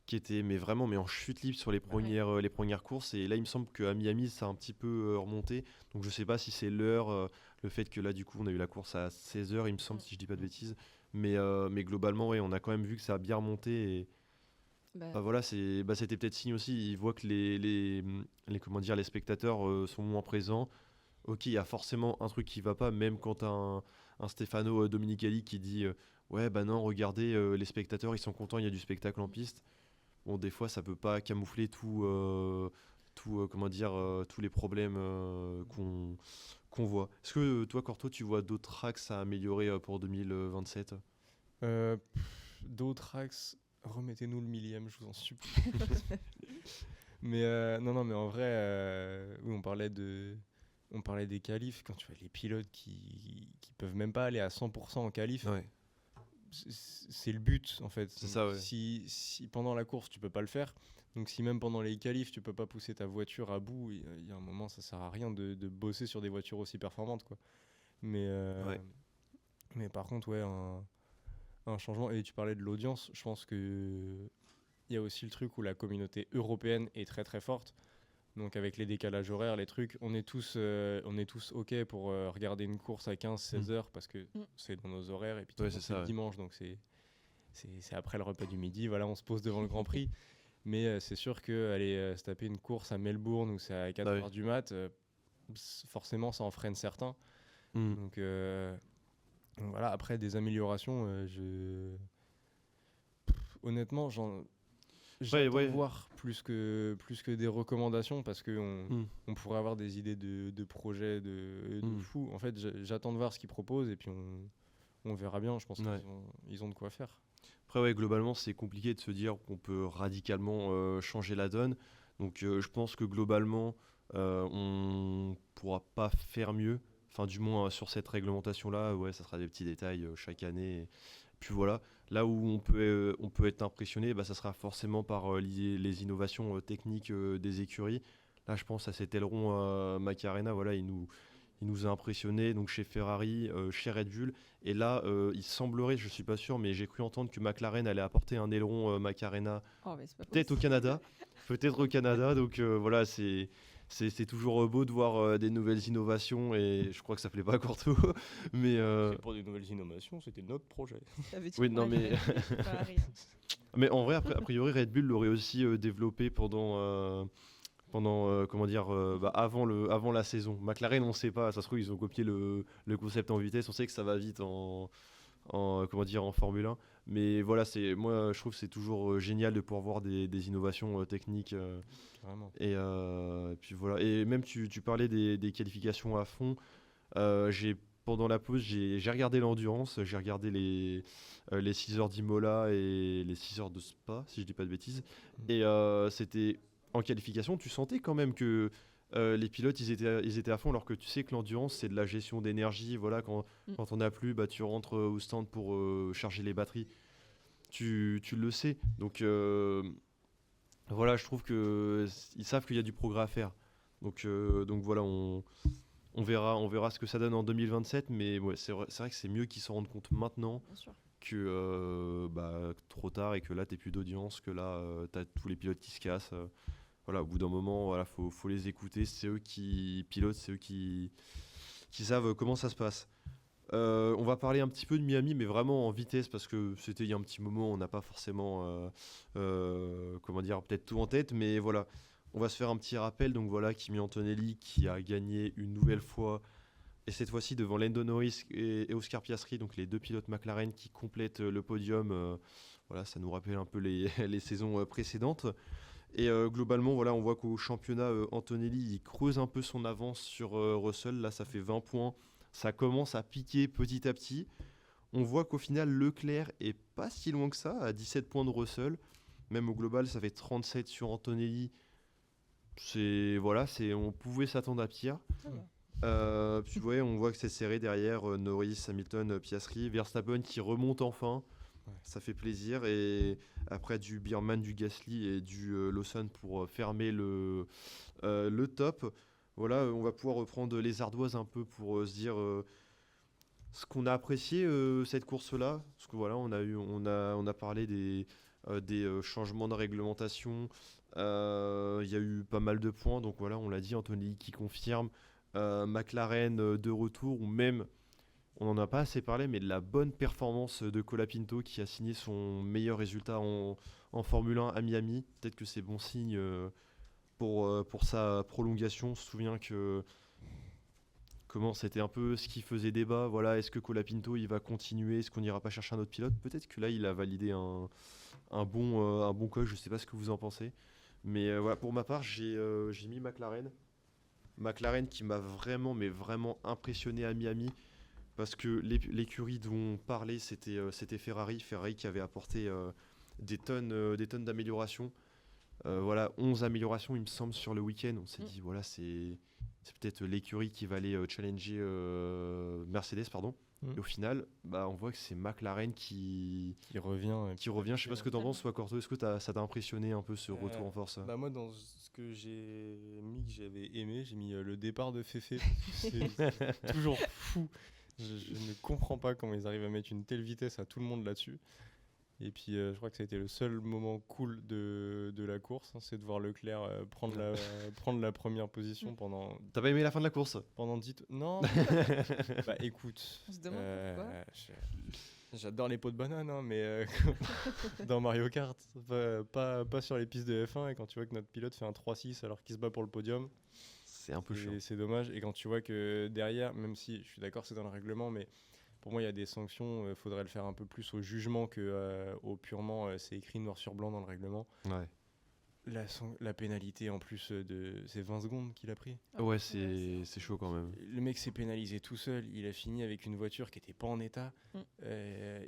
qui étaient mais en chute libre sur les premières courses. Et là, il me semble qu'à Miami, ça a un petit peu remonté. Donc je sais pas si c'est l'heure, le fait que là, du coup, on a eu la course à 16h, il me semble, si je dis pas de bêtises. Mais globalement, on a quand même vu que ça a bien remonté. Et voilà, c'était peut-être signe aussi. Ils voient que les spectateurs sont moins présents. Ok, il y a forcément un truc qui va pas, même quand t'as un Stefano Domenicali qui dit ouais, bah non, regardez, les spectateurs, ils sont contents, il y a du spectacle en piste. Bon, des fois, ça peut pas camoufler tous les problèmes qu'on voit. Est-ce que toi, Corto, tu vois d'autres axes à améliorer pour 2027? D'autres axes, remettez-nous le millième, je vous en supplie. Mais non, mais en vrai, oui, on parlait des qualifs. Quand tu vois les pilotes qui peuvent même pas aller à 100% en qualif, c'est le but en fait. C'est ça, ouais. Si pendant la course tu peux pas le faire, donc si même pendant les qualifs tu peux pas pousser ta voiture à bout, il y a un moment ça sert à rien de bosser sur des voitures aussi performantes, quoi. Mais par contre, ouais, un changement. Et tu parlais de l'audience, je pense que il y a aussi le truc où la communauté européenne est très très forte. Donc avec les décalages horaires, les trucs, on est tous OK pour regarder une course à 15-16 heures parce que c'est dans nos horaires. Et puis c'est le dimanche, donc c'est après le repas du midi. Voilà, on se pose devant le Grand Prix. Mais c'est sûr qu'aller se taper une course à Melbourne où c'est à 4 heures du mat', forcément ça en freine certains. Donc voilà, après des améliorations, honnêtement, j'attends voir plus que des recommandations parce qu'on pourrait avoir des idées de projets de fou. En fait, j'attends de voir ce qu'ils proposent et puis on verra bien. Je pense qu'ils ont de quoi faire. Après, globalement, c'est compliqué de se dire qu'on peut radicalement changer la donne. Donc, je pense que globalement, on pourra pas faire mieux. Enfin, du moins, sur cette réglementation-là, ça sera des petits détails chaque année. Et puis voilà, là où on peut être impressionné, ça sera forcément par les innovations techniques des écuries. Là, je pense à cet aileron Macarena, voilà, il nous a impressionnés donc chez Ferrari, chez Red Bull. Et là, il semblerait, je suis pas sûr, mais j'ai cru entendre que McLaren allait apporter un aileron Macarena, Oh, mais c'est pas peut-être au possible. Canada, peut-être au Canada. Donc voilà, c'est toujours beau de voir des nouvelles innovations et je crois que ça plaît pas à Courtois, mais C'est pas des nouvelles innovations, c'était notre projet. Ça veut dire oui, qu'on non, a mais jamais vu Ferrari. mais en vrai, a priori, Red Bull l'aurait aussi développé pendant comment dire, avant la saison. McLaren, on sait pas, ça se trouve, ils ont copié le concept en vitesse, on sait que ça va vite comment dire, en Formule 1. Mais voilà, moi, je trouve que c'est toujours génial de pouvoir voir des innovations techniques. Vraiment. Et puis voilà. Et même, tu parlais des qualifications à fond. Pendant la pause, j'ai regardé l'endurance, j'ai regardé les 6 heures d'Imola et les 6 heures de Spa, si je dis pas de bêtises. Et c'était en qualification, tu sentais quand même que les pilotes, ils étaient à fond, alors que tu sais que l'endurance, c'est de la gestion d'énergie. Voilà, quand on n'a plus, bah, tu rentres au stand pour charger les batteries. Tu le sais. Donc voilà, je trouve que ils savent qu'il y a du progrès à faire. Donc voilà, on verra ce que ça donne en 2027, mais ouais, c'est vrai que c'est mieux qu'ils s'en rendent compte maintenant Bien sûr. que trop tard et que là, t'es plus d'audience, que là, t'as tous les pilotes qui se cassent. Voilà, au bout d'un moment, voilà, faut les écouter. C'est eux qui pilotent, c'est eux qui savent comment ça se passe. On va parler un petit peu de Miami, mais vraiment en vitesse, parce que c'était il y a un petit moment, on n'a pas forcément, comment dire, peut-être tout en tête, mais voilà. On va se faire un petit rappel. Donc voilà, Kimi Antonelli qui a gagné une nouvelle fois, et cette fois-ci devant Lando Norris et Oscar Piastri, donc les deux pilotes McLaren qui complètent le podium. Voilà, ça nous rappelle un peu les saisons précédentes. Et globalement, voilà, on voit qu'au championnat, Antonelli il creuse un peu son avance sur Russell. Là, ça fait 20 points. Ça commence à piquer petit à petit. On voit qu'au final, Leclerc est pas si loin que ça, à 17 points de Russell. Même au global, ça fait 37 sur Antonelli. On pouvait s'attendre à pire. Ça va. Puis ouais, on voit que c'est serré derrière Norris, Hamilton, Piastri, Verstappen qui remonte enfin. Ouais. Ça fait plaisir. Et après du Bierman, du Gasly et du Lawson pour fermer le top. Voilà, on va pouvoir reprendre les ardoises un peu pour se dire ce qu'on a apprécié cette course-là. Parce que voilà, on a parlé des changements de réglementation. Il y a eu pas mal de points. Donc voilà, on l'a dit, Anthony qui confirme. McLaren de retour, ou même, on n'en a pas assez parlé, mais de la bonne performance de Colapinto qui a signé son meilleur résultat en Formule 1 à Miami. Peut-être que c'est bon signe pour sa prolongation. On se souvient que c'était un peu ce qui faisait débat. Voilà, est-ce que Colapinto il va continuer? Est-ce qu'on n'ira pas chercher un autre pilote? Peut-être que là il a validé un bon coach. Je ne sais pas ce que vous en pensez. Mais voilà, pour ma part, j'ai mis McLaren. McLaren qui m'a vraiment, mais vraiment impressionné à Miami. Parce que l'écurie dont on parlait, c'était Ferrari. Ferrari qui avait apporté des tonnes d'améliorations. Voilà, 11 améliorations, il me semble, sur le week-end. On s'est dit, voilà, c'est peut-être l'écurie qui va aller challenger Mercedes, pardon. Et au final, bah, on voit que c'est McLaren qui revient. Je sais pas ce que tu en penses, toi, Corto. Est-ce que ça t'a impressionné un peu ce retour en force? Bah moi, dans ce que j'ai mis, que j'avais aimé, j'ai mis le départ de Fefe. C'est toujours fou. Je ne comprends pas comment ils arrivent à mettre une telle vitesse à tout le monde là-dessus. Et puis je crois que ça a été le seul moment cool de la course, hein, c'est de voir Leclerc prendre la première position pendant... T'as pas aimé la fin de la course? Pendant 10... Non. Bah écoute, On se demande pourquoi. j'adore les pots de banane, hein, mais dans Mario Kart, pas sur les pistes de F1, et quand tu vois que notre pilote fait un 3-6 alors qu'il se bat pour le podium, c'est un peu chiant. C'est dommage. Et quand tu vois que derrière, même si je suis d'accord c'est dans le règlement, mais pour moi il y a des sanctions, il faudrait le faire un peu plus au jugement au purement c'est écrit noir sur blanc dans le règlement. Ouais. La pénalité en plus c'est 20 secondes qu'il a pris. Ouais, c'est chaud quand même. Le mec s'est pénalisé tout seul, il a fini avec une voiture qui était pas en état.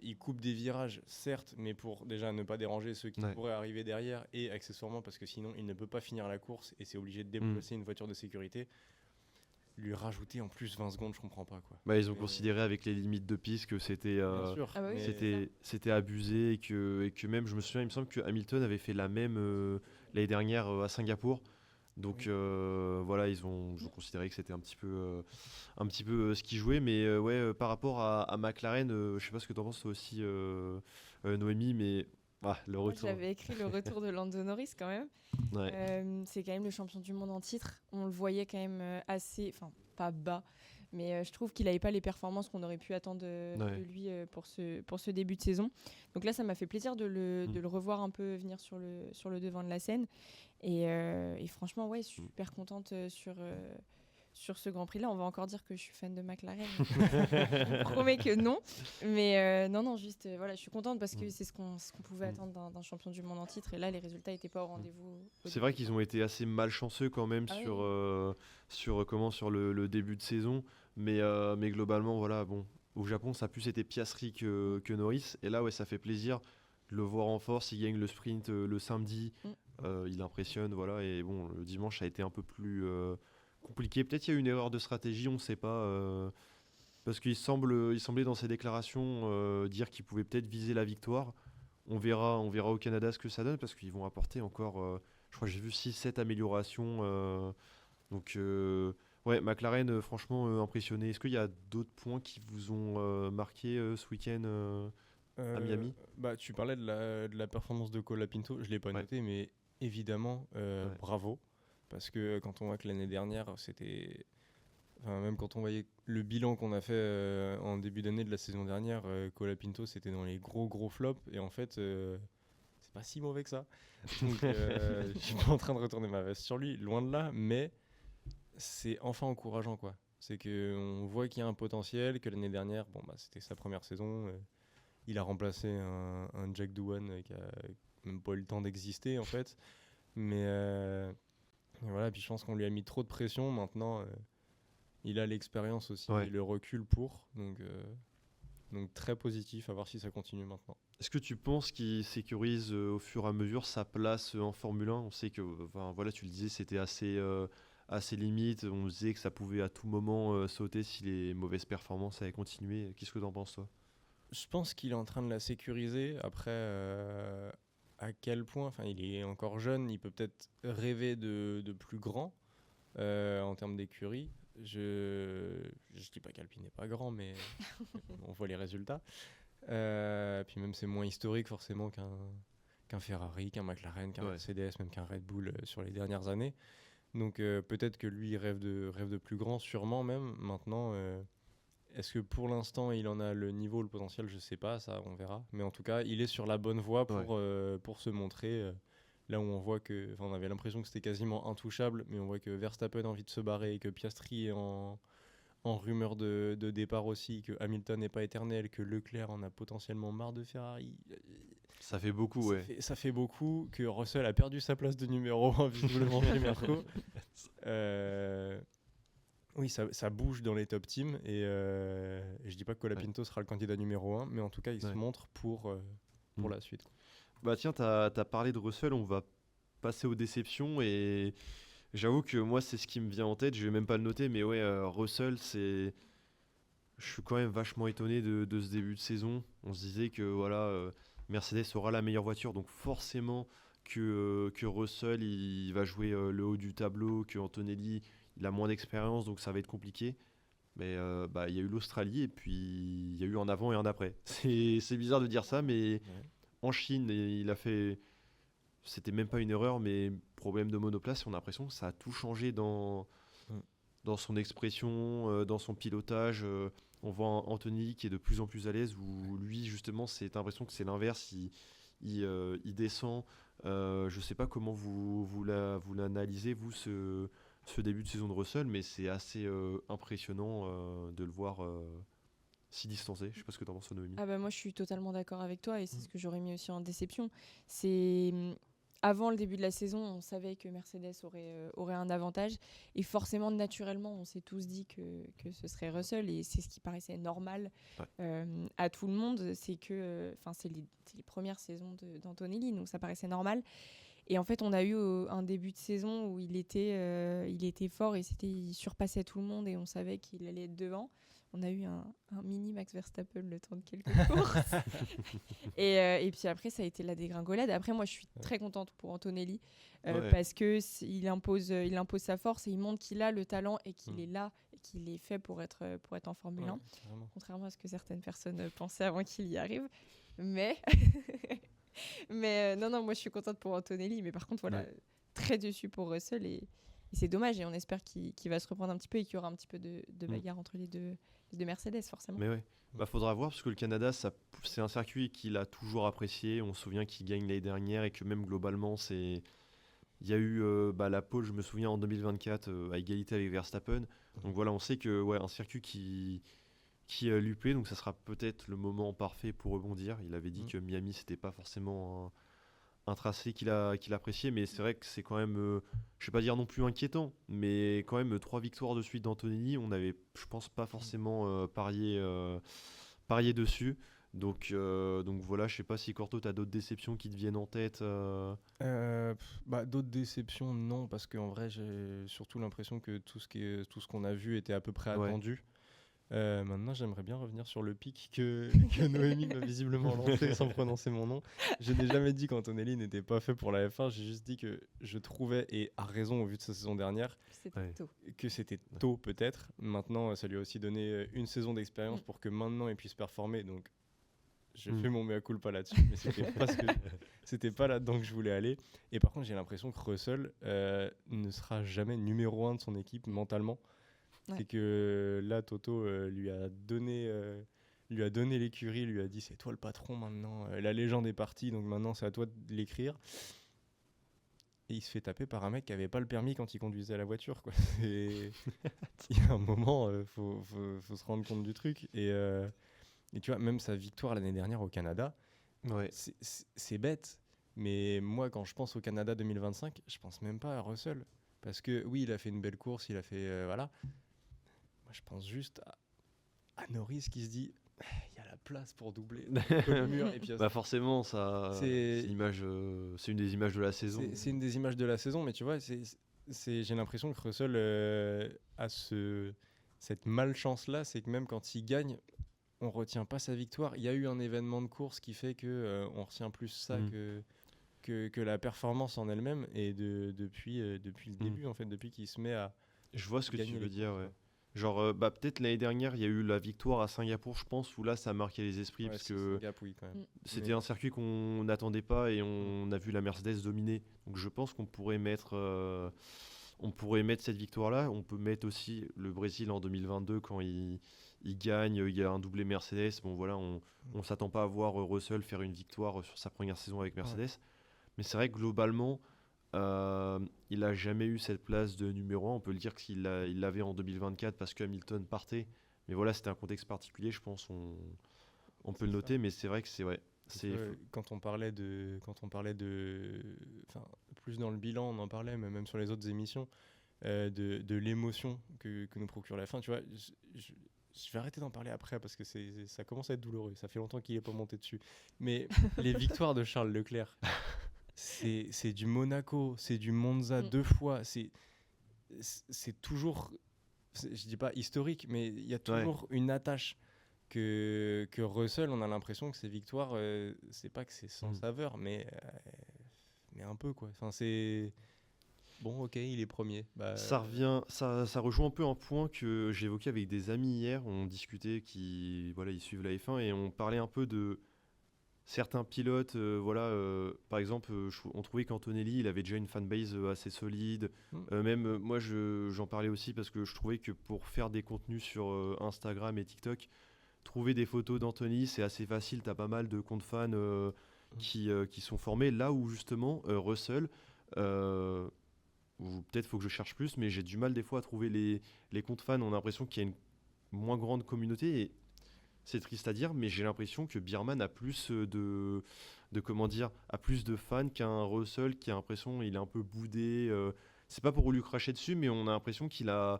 Il coupe des virages, certes, mais pour déjà ne pas déranger ceux qui pourraient arriver derrière, et accessoirement parce que sinon il ne peut pas finir la course et c'est obligé de déplacer une voiture de sécurité. Lui rajouter en plus 20 secondes, je comprends pas quoi. Bah, ils ont considéré avec les limites de piste que c'était c'était abusé, et que même, je me souviens, il me semble que Hamilton avait fait la même l'année dernière à Singapour. Donc Oui. voilà, ils ont considéré que c'était un petit peu ce qu'ils jouaient. Mais par rapport à McLaren, je sais pas ce que tu en penses toi aussi, Noémie, mais le Moi, retour. j'avais écrit le retour de Lando Norris quand même. Ouais, C'est quand même le champion du monde en titre. On le voyait quand même assez, enfin pas bas, mais je trouve qu'il n'avait pas les performances qu'on aurait pu attendre de lui pour ce début de saison. Donc là, ça m'a fait plaisir de le revoir un peu venir sur le devant de la scène. Et franchement, ouais, super contente sur ce Grand Prix-là. On va encore dire que je suis fan de McLaren. Je vous promets que non. Mais non, juste, voilà, je suis contente parce que c'est ce qu'on pouvait attendre d'un champion du monde en titre. Et là, les résultats n'étaient pas au rendez-vous. c'est vrai qu'ils ont été assez malchanceux quand même Ah oui. sur le début de saison. Mais globalement, voilà, bon, au Japon, ça a plus été Piastri que Norris. Et là, ouais, ça fait plaisir de le voir en force. Il gagne le sprint le samedi. Il impressionne, voilà. Et bon, le dimanche, ça a été un peu plus compliqué. Peut-être qu'il y a eu une erreur de stratégie, on ne sait pas. Parce qu'il semblait dans ses déclarations dire qu'il pouvait peut-être viser la victoire. On verra au Canada ce que ça donne parce qu'ils vont apporter encore, je crois que j'ai vu 6-7 améliorations. Ouais, McLaren, franchement impressionné. Est-ce qu'il y a d'autres points qui vous ont marqué ce week-end à Miami? Tu parlais de la performance de Colapinto, je l'ai pas Ouais. noté, mais évidemment, Ouais. bravo. Parce que quand on voit que l'année dernière, c'était. Enfin, même quand on voyait le bilan qu'on a fait en début d'année de la saison dernière, Colapinto c'était dans les gros flops. Et en fait, c'est pas si mauvais que ça. Donc, je suis pas en train de retourner ma veste sur lui, loin de là, mais c'est enfin encourageant, quoi. C'est qu'on voit qu'il y a un potentiel, que l'année dernière, c'était sa première saison. Il a remplacé un Jack Doohan qui a même pas eu le temps d'exister, en fait. Mais et voilà, puis je pense qu'on lui a mis trop de pression. Maintenant, il a l'expérience aussi Ouais. et le recul pour. Donc très positif, à voir si ça continue maintenant. Est-ce que tu penses qu'il sécurise au fur et à mesure sa place en Formule 1? On sait que, enfin, voilà, tu le disais, c'était assez limite. On disait que ça pouvait à tout moment sauter si les mauvaises performances avaient continué. Qu'est-ce que tu en penses, toi? Je pense qu'il est en train de la sécuriser. Après, à quel point, enfin, il est encore jeune, il peut peut-être rêver de plus grand en termes d'écurie. Je dis pas qu'Alpine n'est pas grand, mais on voit les résultats. Puis même c'est moins historique forcément qu'un Ferrari, qu'un McLaren, qu'un Ouais. Mercedes, même qu'un Red Bull sur les dernières années. Donc peut-être que lui il rêve de plus grand, sûrement même. Maintenant, est-ce que pour l'instant il en a le niveau, le potentiel? Je sais pas, ça on verra. Mais en tout cas, il est sur la bonne voie pour se montrer. Là où on voit que, on avait l'impression que c'était quasiment intouchable, mais on voit que Verstappen a envie de se barrer et que Piastri est en rumeur de départ aussi, que Hamilton n'est pas éternel, que Leclerc en a potentiellement marre de Ferrari. Ça fait beaucoup, Ça ouais. ça fait beaucoup, que Russell a perdu sa place de numéro 1 visiblement chez Merco. Oui, ça bouge dans les top teams et je dis pas que Colapinto sera le candidat numéro 1, mais en tout cas il se montre pour la suite. Bah tiens, t'as parlé de Russell, on va passer aux déceptions et j'avoue que moi c'est ce qui me vient en tête, je vais même pas le noter, mais ouais, Russell, je suis quand même vachement étonné de ce début de saison. On se disait que voilà, Mercedes aura la meilleure voiture, donc forcément que Russell il va jouer le haut du tableau, que Antonelli il a moins d'expérience, donc ça va être compliqué. Mais il y a eu l'Australie et puis il y a eu un avant et un après. C'est bizarre de dire ça, mais en Chine, il a fait. C'était même pas une erreur, mais problème de monoplace. On a l'impression que ça a tout changé dans son expression, dans son pilotage. On voit Anthony qui est de plus en plus à l'aise, où lui, justement, c'est l'impression que c'est l'inverse. Il descend. Je sais pas comment vous l'analysez, vous, ce début de saison de Russell, mais c'est assez impressionnant de le voir si distancé. Je sais pas ce que tu en penses, Noémie. Ah bah moi je suis totalement d'accord avec toi et c'est ce que j'aurais mis aussi en déception. C'est avant le début de la saison, on savait que Mercedes aurait un avantage et forcément naturellement on s'est tous dit que ce serait Russell et c'est ce qui paraissait normal à tout le monde. C'est que c'est les premières saisons d'Antonelli, donc ça paraissait normal. Et en fait, on a eu un début de saison où il était fort et il surpassait tout le monde et on savait qu'il allait être devant. on a eu un mini Max Verstappen le temps de quelques courses. Et puis après, ça a été la dégringolade. Après, moi, je suis très contente pour Antonelli parce que il impose sa force et il montre qu'il a le talent et qu'il est là et qu'il est fait pour être en Formule 1. Contrairement à ce que certaines personnes pensaient avant qu'il y arrive. Mais non, moi, je suis contente pour Antonelli. Mais par contre, voilà, très déçue pour Russell et c'est dommage. Et on espère qu'il va se reprendre un petit peu et qu'il y aura un petit peu de bagarre entre les deux Mercedes, forcément. Mais ouais, faudra voir parce que le Canada, c'est un circuit qu'il a toujours apprécié. On se souvient qu'il gagne l'année dernière et que même globalement, il y a eu la pole, je me souviens, en 2024 à égalité avec Verstappen. Donc voilà, on sait que un circuit qui lui plaît, donc ça sera peut-être le moment parfait pour rebondir. Il avait dit que Miami, c'était pas forcément un tracé qu'il appréciait, mais c'est vrai que c'est quand même, je vais pas dire non plus inquiétant, mais quand même 3 victoires de suite d'Antonelli, on avait, je pense, pas forcément parié dessus. Donc voilà, je sais pas si Corto, t'as d'autres déceptions qui te viennent en tête. D'autres déceptions, non, parce qu'en vrai, j'ai surtout l'impression que tout ce qu'on a vu était à peu près attendu. Maintenant, j'aimerais bien revenir sur le pic que Noémie m'a visiblement lancé sans prononcer mon nom. Je n'ai jamais dit qu'Antonelli n'était pas fait pour la F1, j'ai juste dit que je trouvais, et à raison au vu de sa saison dernière, que c'était tôt peut-être. Maintenant, ça lui a aussi donné une saison d'expérience pour que maintenant il puisse performer. Donc, je fais mon mea culpa là-dessus, mais c'était pas là-dedans que je voulais aller. Et par contre, j'ai l'impression que Russell ne sera jamais numéro 1 de son équipe mentalement. C'est que là, Toto lui a donné l'écurie, lui a dit c'est toi le patron maintenant, la légende est partie, donc maintenant c'est à toi de l'écrire. Et il se fait taper par un mec qui avait pas le permis quand il conduisait la voiture, quoi. Il y a un moment, faut se rendre compte du truc. Et tu vois, même sa victoire l'année dernière au Canada, c'est bête. Mais moi, quand je pense au Canada 2025, je pense même pas à Russell. Parce que oui, il a fait une belle course, il a fait... voilà. Moi, je pense juste à Norris qui se dit il y a la place pour doubler le mur. Et puis, forcément, ça, c'est une des images de la saison. C'est une des images de la saison, mais tu vois, j'ai l'impression que Russell a cette malchance-là, c'est que même quand il gagne, on retient pas sa victoire. Il y a eu un événement de course qui fait que on retient plus ça que la performance en elle-même. Et depuis le début, en fait, depuis qu'il se met à... Je vois ce que tu veux dire, ouais. Genre, peut-être l'année dernière, il y a eu la victoire à Singapour, je pense, où là, ça a marqué les esprits, parce que Singapour, quand même. C'était un circuit qu'on n'attendait pas et on a vu la Mercedes dominer. Donc je pense qu'on pourrait mettre cette victoire-là. On peut mettre aussi le Brésil en 2022 quand il gagne, il y a un doublé Mercedes. Bon voilà, on s'attend pas à voir Russell faire une victoire sur sa première saison avec Mercedes. Mais c'est vrai que globalement, il n'a jamais eu cette place de numéro 1. On peut le dire qu'il l'avait en 2024 parce que Hamilton partait. Mais voilà, c'était un contexte particulier, je pense. On peut le noter, mais c'est vrai que quand on parlait de plus dans le bilan, on en parlait, mais même sur les autres émissions, de l'émotion que nous procure la fin. Tu vois, je vais arrêter d'en parler après parce que ça commence à être douloureux. Ça fait longtemps qu'il n'est pas monté dessus. Mais les victoires de Charles Leclerc, c'est du Monaco, c'est du Monza 2 fois. C'est toujours, je dis pas historique, mais il y a toujours une attache. Que Russell, on a l'impression que ses victoires, c'est pas que c'est sans saveur, mais un peu, quoi. Enfin, c'est bon, ok, il est premier. Ça rejoint un peu un point que j'ai évoqué avec des amis hier. On discutait ils suivent la F1 et on parlait un peu de certains pilotes. Par exemple, on trouvait qu'Antonelli, il avait déjà une fanbase assez solide. Même moi, j'en parlais aussi parce que je trouvais que pour faire des contenus sur Instagram et TikTok, trouver des photos d'Anthony, c'est assez facile. Tu as pas mal de comptes fans qui sont formés. Là où justement, Russell, peut-être faut que je cherche plus, mais j'ai du mal des fois à trouver les comptes fans. On a l'impression qu'il y a une moins grande communauté. Et c'est triste à dire, mais j'ai l'impression que Bierman a plus a plus de fans qu'un Russell qui a l'impression qu'il est un peu boudé. C'est pas pour lui cracher dessus, mais on a l'impression qu'il a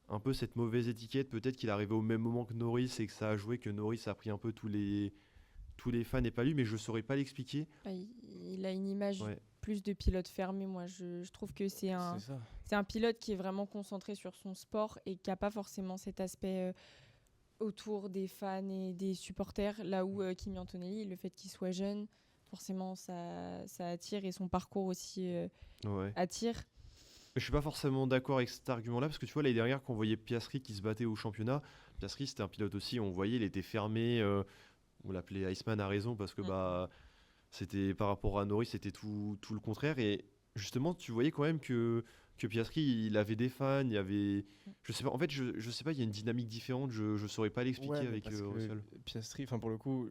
un peu cette mauvaise étiquette, peut-être qu'il est arrivé au même moment que Norris et que ça a joué, que Norris a pris un peu tous les fans et pas lui, mais je saurais pas l'expliquer. Il a une image plus de pilote fermé, moi je trouve que c'est un pilote qui est vraiment concentré sur son sport et qui n'a pas forcément cet aspect autour des fans et des supporters, là où Kimi Antonelli, le fait qu'il soit jeune, forcément ça attire, et son parcours aussi Ouais. attire. Je suis pas forcément d'accord avec cet argument-là parce que tu vois, l'année dernière, quand on voyait Piastri qui se battait au championnat, Piastri c'était un pilote aussi, on voyait, il était fermé. On l'appelait Iceman à raison parce que bah, c'était par rapport à Norris, c'était tout le contraire. Et justement, tu voyais quand même que Piastri, il avait des fans, il y avait. Je sais pas, en fait, je sais pas, il y a une dynamique différente, je saurais pas l'expliquer Ouais, mais avec parce que Russell. Piastri, enfin pour le coup,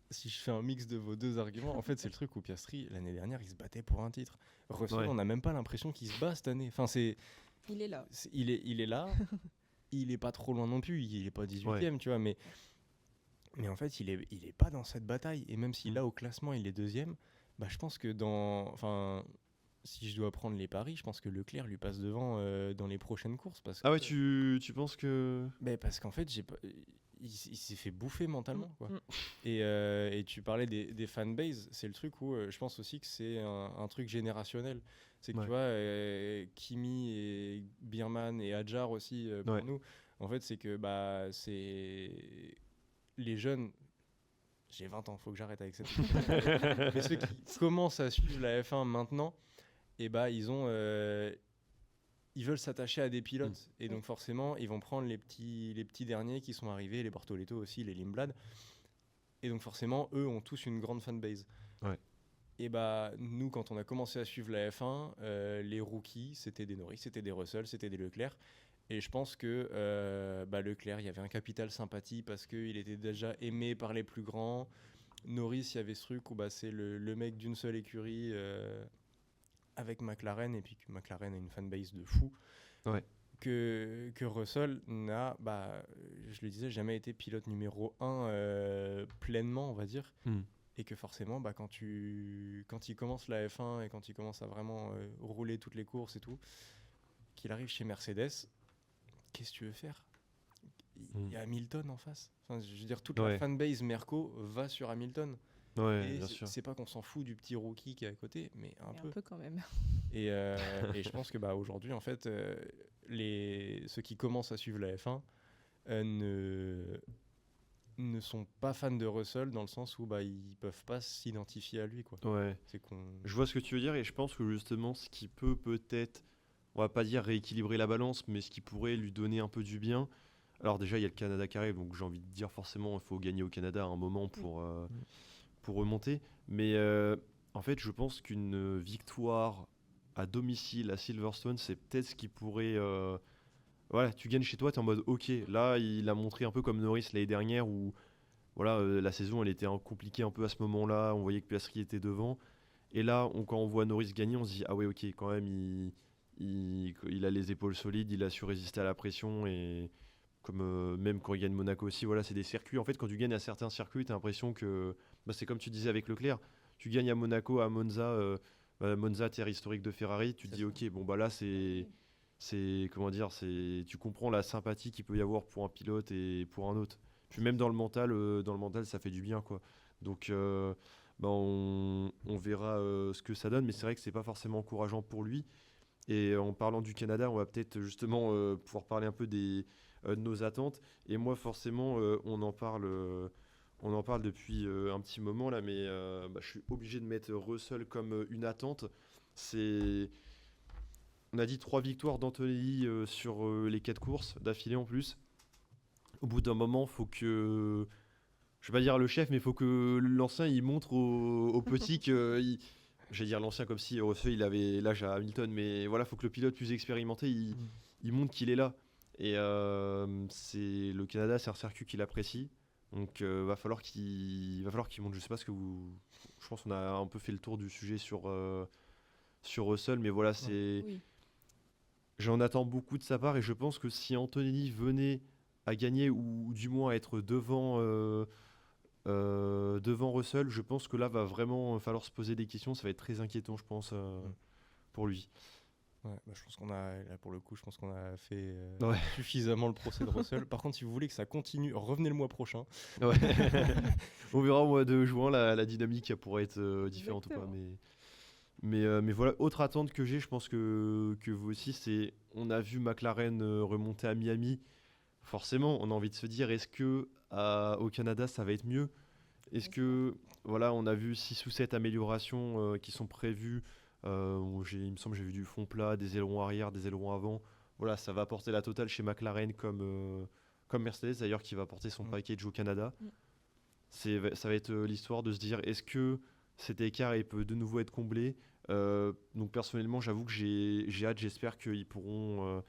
si je fais un mix de vos deux arguments, en fait c'est le truc où Piastri, l'année dernière, il se battait pour un titre. Russell, Ouais. on n'a même pas l'impression qu'il se bat cette année. Enfin, Il est là. il est là, il est pas trop loin non plus, il est pas 18ème, tu vois, mais en fait, il est pas dans cette bataille. Et même si là, au classement, il est deuxième, bah, je pense que enfin, si je dois prendre les paris, je pense que Leclerc lui passe devant dans les prochaines courses. Ah ouais, tu penses que. Parce qu'en fait, il s'est fait bouffer mentalement, quoi. Mm. Et tu parlais des fanbases, c'est le truc où je pense aussi que c'est un truc générationnel. C'est que Ouais. tu vois, Kimi et Birman et Hadjar aussi, pour Ouais. nous, en fait, c'est que bah, c'est les jeunes. J'ai 20 ans, faut que j'arrête avec cette. Mais ceux qui commencent à suivre la F1 maintenant, et bah, ils veulent s'attacher à des pilotes. Et donc forcément, ils vont prendre les petits derniers qui sont arrivés, les Bortoletto aussi, les Lindblad. Et donc forcément, eux ont tous une grande fanbase. Ouais. Et bah nous, quand on a commencé à suivre la F1, les rookies, c'était des Norris, c'était des Russell, c'était des Leclerc. Et je pense que Leclerc, il y avait un capital sympathie parce qu'il était déjà aimé par les plus grands. Norris, il y avait ce truc où bah, c'est le mec d'une seule écurie avec McLaren, et puis que McLaren a une fanbase de fou. Ouais. Que Russell n'a, je le disais, jamais été pilote numéro 1 pleinement, on va dire. Et que forcément, quand il commence la F1 et quand il commence à vraiment rouler toutes les courses et tout, qu'il arrive chez Mercedes, qu'est-ce que tu veux faire ? Il y a Hamilton en face. Enfin, je veux dire, toute la fanbase Merco va sur Hamilton. Ouais, et bien sûr. C'est pas qu'on s'en fout du petit rookie qui est à côté, mais un peu. Un peu quand même. Et je pense que aujourd'hui, en fait, ceux qui commencent à suivre la F1 ne sont pas fans de Russell dans le sens où ils peuvent pas s'identifier à lui, quoi. Ouais. Je vois ce que tu veux dire et je pense que justement ce qui peut peut-être, on va pas dire rééquilibrer la balance, mais ce qui pourrait lui donner un peu du bien. Alors déjà il y a le Canada qui arrive, donc j'ai envie de dire forcément il faut gagner au Canada à un moment pour remonter. Mais en fait je pense qu'une victoire à domicile à Silverstone, c'est peut-être ce qui pourrait... Voilà, tu gagnes chez toi, tu es en mode ok, là il a montré un peu comme Norris l'année dernière où voilà, la saison elle était compliquée un peu à ce moment-là, on voyait que Piastri était devant. Et là, quand on voit Norris gagner, on se dit ah ouais ok, quand même il a les épaules solides, il a su résister à la pression et comme même quand il gagne Monaco aussi, voilà, c'est des circuits. En fait, quand tu gagnes à certains circuits, tu as l'impression que c'est comme tu disais avec Leclerc, tu gagnes à Monaco, à Monza, Monza terre historique de Ferrari, tu te dis ok, bon bah là c'est comment dire, tu comprends la sympathie qu'il peut y avoir pour un pilote et pour un autre. Puis même dans le mental ça fait du bien quoi. Donc on verra ce que ça donne, mais c'est vrai que c'est pas forcément encourageant pour lui. Et en parlant du Canada, on va peut-être justement pouvoir parler un peu de nos attentes. Et moi forcément on en parle depuis un petit moment là, mais je suis obligé de mettre Russell comme une attente. On a dit 3 victoires d'Antonelli sur les 4 courses d'affilée en plus. Au bout d'un moment, faut que... Je vais pas dire le chef, mais il faut que l'ancien il montre au petit que... J'allais dire l'ancien comme si Russell il avait l'âge à Hamilton, mais voilà, faut que le pilote plus expérimenté, il montre qu'il est là. Et le Canada, c'est un circuit qu'il apprécie. Donc va falloir qu'il monte. Je sais pas ce que vous... Je pense qu'on a un peu fait le tour du sujet sur Russell, mais voilà, c'est... Oui. J'en attends beaucoup de sa part et je pense que si Antonelli venait à gagner ou du moins à être devant Russell, je pense que là va vraiment falloir se poser des questions. Ça va être très inquiétant, je pense, pour lui. Ouais, je pense qu'on a, là pour le coup, je pense qu'on a fait Ouais. suffisamment le procès de Russell. Par contre, si vous voulez que ça continue, revenez le mois prochain. Ouais. On verra au mois de juin la dynamique elle pourrait être différente ou pas. Mais voilà, autre attente que j'ai, je pense que vous aussi, c'est on a vu McLaren remonter à Miami. forcément, on a envie de se dire, est-ce que au Canada, ça va être mieux? Est-ce que, voilà, on a vu 6 ou 7 améliorations qui sont prévues. Il me semble que j'ai vu du fond plat, des ailerons arrière, des ailerons avant. Voilà, ça va apporter la totale chez McLaren comme Mercedes d'ailleurs qui va apporter son package au Canada. Mm. Ça va être l'histoire de se dire, est-ce que cet écart il peut de nouveau être comblé? Donc personnellement, j'avoue que j'ai hâte, j'espère qu'ils pourraient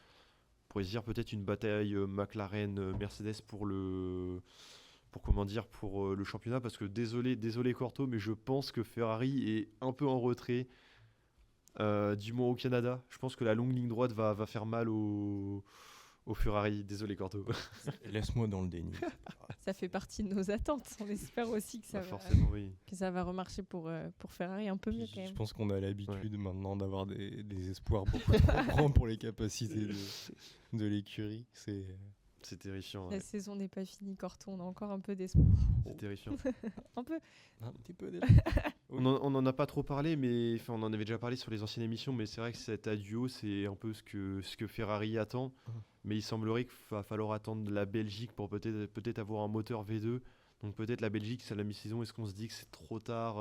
se dire peut-être une bataille McLaren-Mercedes pour le championnat, parce que désolé Corto, mais je pense que Ferrari est un peu en retrait, du moins au Canada. Je pense que la longue ligne droite va faire mal au Ferrari. Désolé Corto. Laisse-moi dans le déni. Ça fait partie de nos attentes. On espère aussi que Bah, forcément, oui. ça va remarcher pour Ferrari un peu mieux quand Je même. pense qu'on a l'habitude maintenant d'avoir des espoirs beaucoup trop grands pour les capacités de l'écurie. C'est terrifiant. La Ouais. saison n'est pas finie, Corto. On a encore un peu d'espoir. C'est terrifiant. Un peu. Un petit peu déjà. On en a pas trop parlé, mais enfin, on en avait déjà parlé sur les anciennes émissions, mais c'est vrai que cet adieu, c'est un peu ce que Ferrari attend. Mais il semblerait qu'il va falloir attendre la Belgique pour peut-être avoir un moteur V2. Donc peut-être la Belgique, c'est à la mi-saison. Est-ce qu'on se dit que c'est trop tard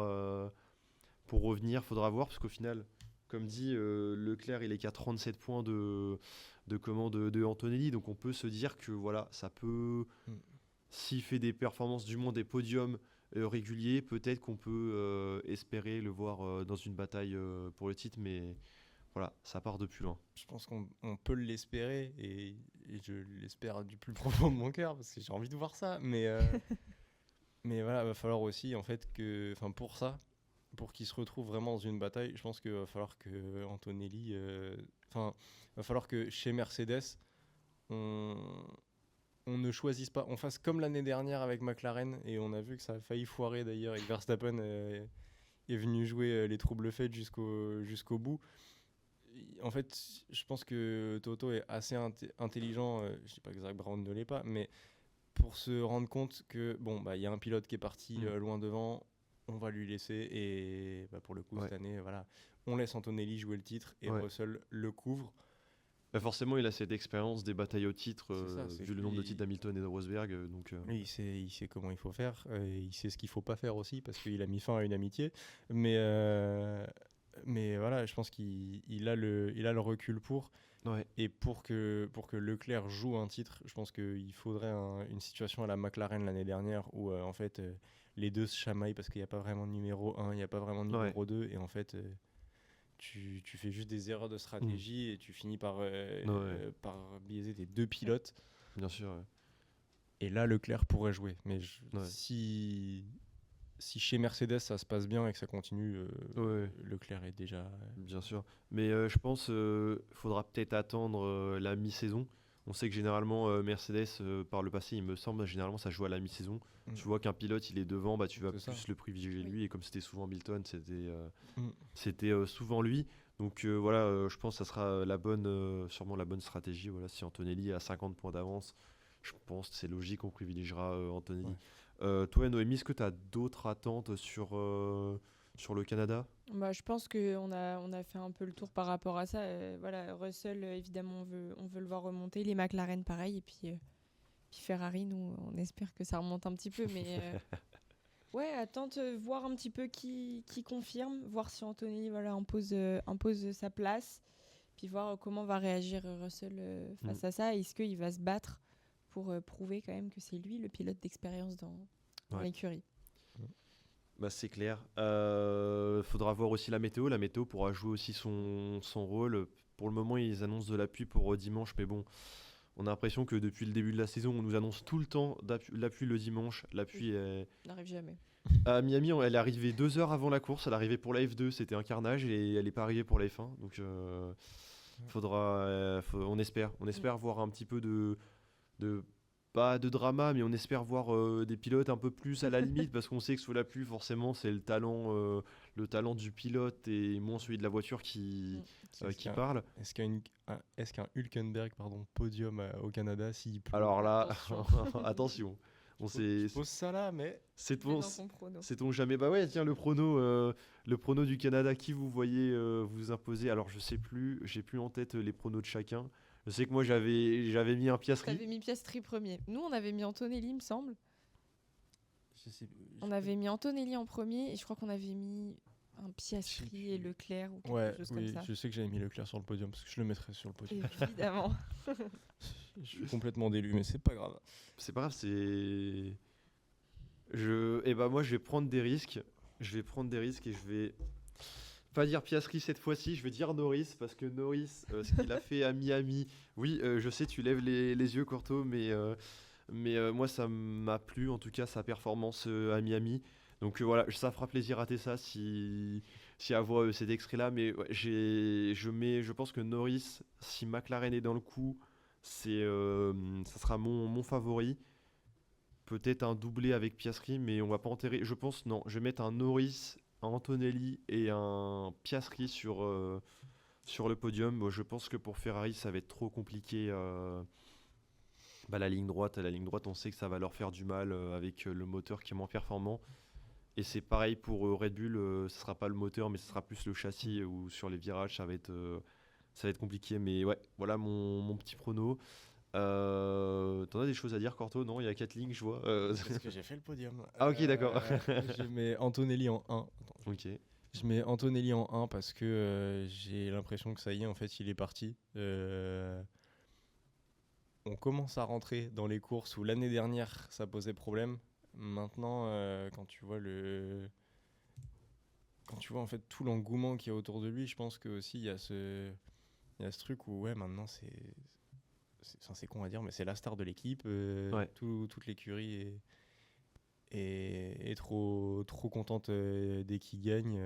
pour revenir? Faudra voir, parce qu'au final, comme dit, Leclerc, il est qu'à 37 points de Antonelli. Donc on peut se dire que voilà, ça peut, s'il fait des performances, du moins des podiums réguliers, peut-être qu'on peut espérer le voir dans une bataille pour le titre. Mais voilà, ça part de plus loin. Je pense qu'on peut l'espérer et je l'espère du plus profond de mon cœur parce que j'ai envie de voir ça. Mais voilà, va falloir aussi en fait pour qu'il se retrouve vraiment dans une bataille, je pense qu'il va falloir que Antonelli, va falloir que chez Mercedes, on ne choisisse pas, on fasse comme l'année dernière avec McLaren et on a vu que ça a failli foirer d'ailleurs et que Verstappen est venu jouer les troubles faits jusqu'au bout. En fait, je pense que Toto est assez intelligent, je dis pas que Zak Brown ne l'est pas, mais pour se rendre compte que y a un pilote qui est parti loin devant, on va lui laisser et pour le coup cette année, voilà, on laisse Antonelli jouer le titre et Russell le couvre. Bah forcément, il a cette expérience des batailles au titre, vu le nombre de titres d'Hamilton et de Rosberg. Donc, il sait comment il faut faire, il sait ce qu'il faut pas faire aussi parce qu'il a mis fin à une amitié. Mais voilà, je pense qu'il a le recul pour. Ouais. Et pour que Leclerc joue un titre, je pense qu'il faudrait une situation à la McLaren l'année dernière où en fait les deux se chamaillent parce qu'il n'y a pas vraiment de numéro 1, il n'y a pas vraiment de numéro 2 et en fait tu fais juste des erreurs de stratégie et tu finis par biaiser tes deux pilotes. Bien sûr. Ouais. Et là Leclerc pourrait jouer, mais si chez Mercedes ça se passe bien et que ça continue, Leclerc est déjà... Bien sûr. Mais je pense qu'il faudra peut-être attendre la mi-saison. On sait que généralement Mercedes, par le passé, il me semble, généralement ça joue à la mi-saison. Tu vois qu'un pilote il est devant, tu vas plus le privilégier lui. Et comme c'était souvent Hamilton, c'était souvent lui. Donc voilà, je pense que ça sera sûrement la bonne stratégie. Voilà, si Antonelli a 50 points d'avance, je pense que c'est logique qu'on privilégiera Antonelli. Toi, Noémie, est-ce que tu as d'autres attentes sur le Canada? Je pense qu'on a fait un peu le tour par rapport à ça. Voilà, Russell, évidemment, on veut le voir remonter. Les McLaren, pareil. Et puis Ferrari, nous, on espère que ça remonte un petit peu. Mais attente, voir un petit peu qui confirme, voir si Anthony impose sa place. Puis voir comment va réagir Russell face à ça. Est-ce qu'il va se battre pour prouver quand même que c'est lui le pilote d'expérience dans l'écurie? C'est clair. Faudra voir aussi la météo. La météo pourra jouer aussi son rôle. Pour le moment, ils annoncent de la pluie pour dimanche, mais bon, on a l'impression que depuis le début de la saison, on nous annonce tout le temps la pluie le dimanche. La pluie n'arrive jamais. À Miami, elle est arrivée 2 heures avant la course. Elle est arrivée pour la F2, c'était un carnage, et elle n'est pas arrivée pour la F1. Donc, on espère voir un petit peu de pas de drama, mais on espère voir des pilotes un peu plus à la limite, parce qu'on sait que sous la pluie, forcément, c'est le talent du pilote et moins celui de la voiture qui parle. Est-ce qu'un Hülkenberg podium au Canada s'il pleut? Alors là, attention. Je pose ça là, mais sait-on jamais. Tiens, le prono du Canada, qui vous voyez vous imposer? Alors je sais plus, j'ai plus en tête les pronos de chacun. Je sais que moi, j'avais mis un Piastri. T'avais mis Piastri premier. Nous, on avait mis Antonelli, il me semble. Je sais- On avait mis Antonelli en premier et je crois qu'on avait mis un Piastri et Leclerc ou quelque Ouais, chose oui, comme ça. je sais que j'avais mis Leclerc sur le podium parce que je le mettrais sur le podium. Évidemment. Je suis complètement délu, mais c'est pas grave. C'est pas grave, c'est. Moi, je vais prendre des risques. Je vais prendre des risques et je vais pas dire Piastri cette fois-ci. Je vais dire Norris parce que Norris, ce qu'il a fait à Miami. Oui, je sais, tu lèves les yeux, Courto, mais moi, ça m'a plu. En tout cas, sa performance à Miami. Donc voilà, ça fera plaisir à Tessa si elle voit cet extrait-là. Mais ouais, je pense que Norris, si McLaren est dans le coup, ça sera mon favori. Peut-être un doublé avec Piastri, mais on va pas enterrer. Je pense, non, je vais mettre un Norris, un Antonelli et un Piastri sur le podium. Bon, je pense que pour Ferrari, ça va être trop compliqué. La ligne droite, on sait que ça va leur faire du mal avec le moteur qui est moins performant. Et c'est pareil pour Red Bull, ce sera pas le moteur, mais ce sera plus le châssis où sur les virages, ça va être compliqué. Mais ouais, voilà mon petit prono. T'en as des choses à dire, Corto? Non, il y a 4 lignes, je vois. Parce que j'ai fait le podium. Ah, ok, d'accord. Je mets Antonelli en 1. Ok. Je mets Antonelli en 1 parce que j'ai l'impression que ça y est, en fait, il est parti. On commence à rentrer dans les courses où l'année dernière, ça posait problème. Maintenant, quand tu vois en fait tout l'engouement qu'il y a autour de lui, je pense que aussi il y a ce truc où ouais, maintenant c'est con à dire, mais c'est la star de l'équipe. Ouais. Toute l'écurie est trop contente dès qu'il gagne.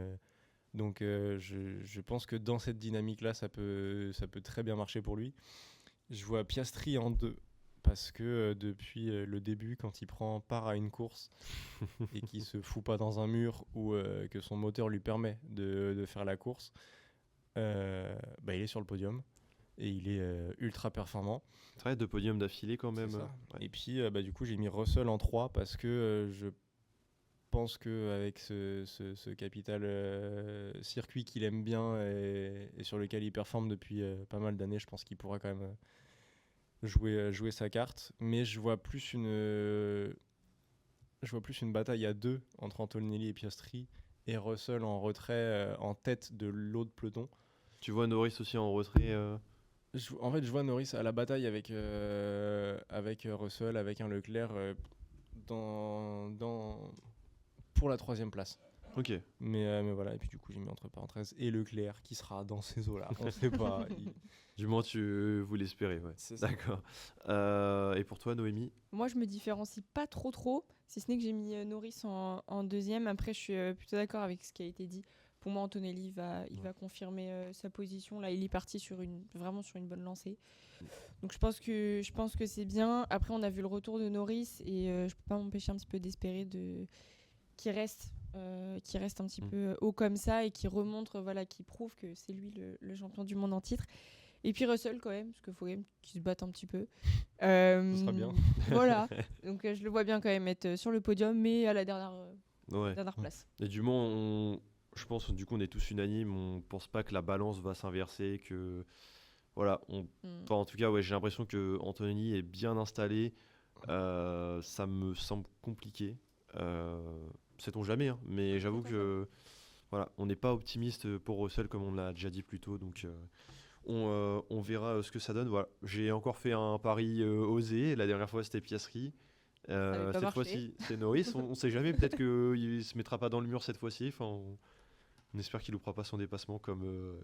Donc je pense que dans cette dynamique-là, ça peut très bien marcher pour lui. Je vois Piastri en 2 parce que depuis le début, quand il prend part à une course et qu'il se fout pas dans un mur ou que son moteur lui permet de faire la course, il est sur le podium et il est ultra performant. C'est vrai, 2 podiums d'affilée quand même. C'est ça. Ouais. Et puis du coup j'ai mis Russell en 3 parce que je pense qu'avec ce capital circuit qu'il aime bien et sur lequel il performe depuis pas mal d'années, je pense qu'il pourra quand même jouer sa carte. Mais je vois plus une bataille à 2 entre Antonelli et Piastri et Russell en retrait en tête de l'autre peloton. Tu vois Norris aussi en retrait. En fait, je vois Norris à la bataille avec Russell, avec un Leclerc pour la 3e place. Ok. Mais voilà, et puis du coup j'ai mis entre parenthèses et Leclerc qui sera dans ces eaux-là. On sait pas. Du moins, vous l'espérez, ouais. C'est ça. D'accord. Et pour toi, Noémie? Moi, je me différencie pas trop, si ce n'est que j'ai mis Norris en 2e. Après, je suis plutôt d'accord avec ce qui a été dit. Pour moi, Antonelli il va confirmer sa position. Là, il est parti vraiment sur une bonne lancée. Donc, je pense que c'est bien. Après, on a vu le retour de Norris et je peux pas m'empêcher un petit peu d'espérer qu'il reste un petit peu haut comme ça et qui remontre, qui prouve que c'est lui le champion du monde en titre. Et puis Russell quand même, parce qu'il faut quand même qu'il se batte un petit peu. Ce sera bien. Voilà, donc je le vois bien quand même être sur le podium, mais à la dernière place. Et du moins, je pense du coup on est tous unanimes, on pense pas que la balance va s'inverser, que voilà, enfin, en tout cas ouais, j'ai l'impression que Antonelli est bien installé. Ça me semble compliqué. Sait-on jamais, hein, mais j'avoue que voilà, on n'est pas optimiste pour Russell comme on l'a déjà dit plus tôt, donc on verra ce que ça donne. Voilà. J'ai encore fait un pari osé. La dernière fois, c'était Piastri. Cette fois-ci, c'est Norris. On sait jamais. Peut-être qu'il se mettra pas dans le mur cette fois-ci. Enfin, on espère qu'il loupera pas son dépassement comme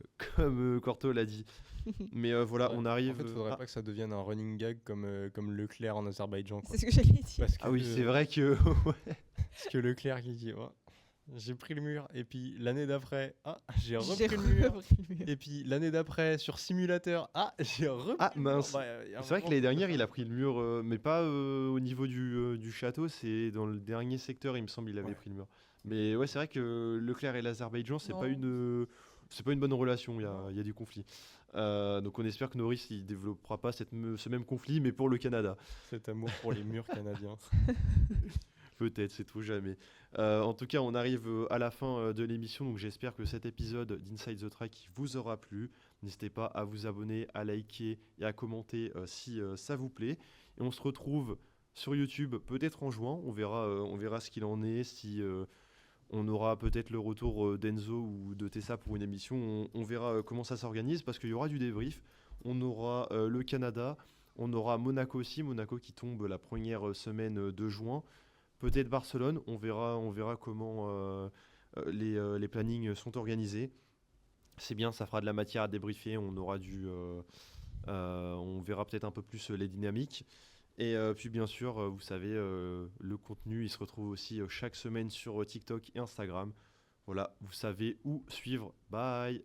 Corto l'a dit. Mais voilà, on arrive. En fait, il faudrait pas que ça devienne un running gag comme Leclerc en Azerbaïdjan. C'est ce que j'allais dire. Ah oui, c'est vrai que. Parce que Leclerc qui dit j'ai pris le mur, et puis l'année d'après, j'ai repris le mur. Et puis l'année d'après, sur simulateur, j'ai repris le mur. Mince. C'est vrai que l'année dernière, il a pris le mur, mais pas au niveau du château, c'est dans le dernier secteur, il me semble, il avait pris le mur. Mais ouais, c'est vrai que Leclerc et l'Azerbaïdjan, c'est pas une bonne relation, il y a du conflit. Donc on espère que Norris, il développera pas ce même conflit, mais pour le Canada. Cet amour pour les murs canadiens. Peut-être, c'est tout jamais. En tout cas, on arrive à la fin de l'émission, donc j'espère que cet épisode d'Inside the Track vous aura plu. N'hésitez pas à vous abonner, à liker et à commenter si ça vous plaît. Et on se retrouve sur YouTube peut-être en juin. On verra ce qu'il en est, si on aura peut-être le retour d'Enzo ou de Tessa pour une émission. On verra comment ça s'organise parce qu'il y aura du débrief. On aura le Canada, on aura Monaco aussi, Monaco qui tombe la première semaine de juin. Peut-être Barcelone, on verra comment les plannings sont organisés. C'est bien, ça fera de la matière à débriefer, on verra peut-être un peu plus les dynamiques. Et puis bien sûr, vous savez, le contenu, il se retrouve aussi chaque semaine sur TikTok et Instagram. Voilà, vous savez où suivre. Bye!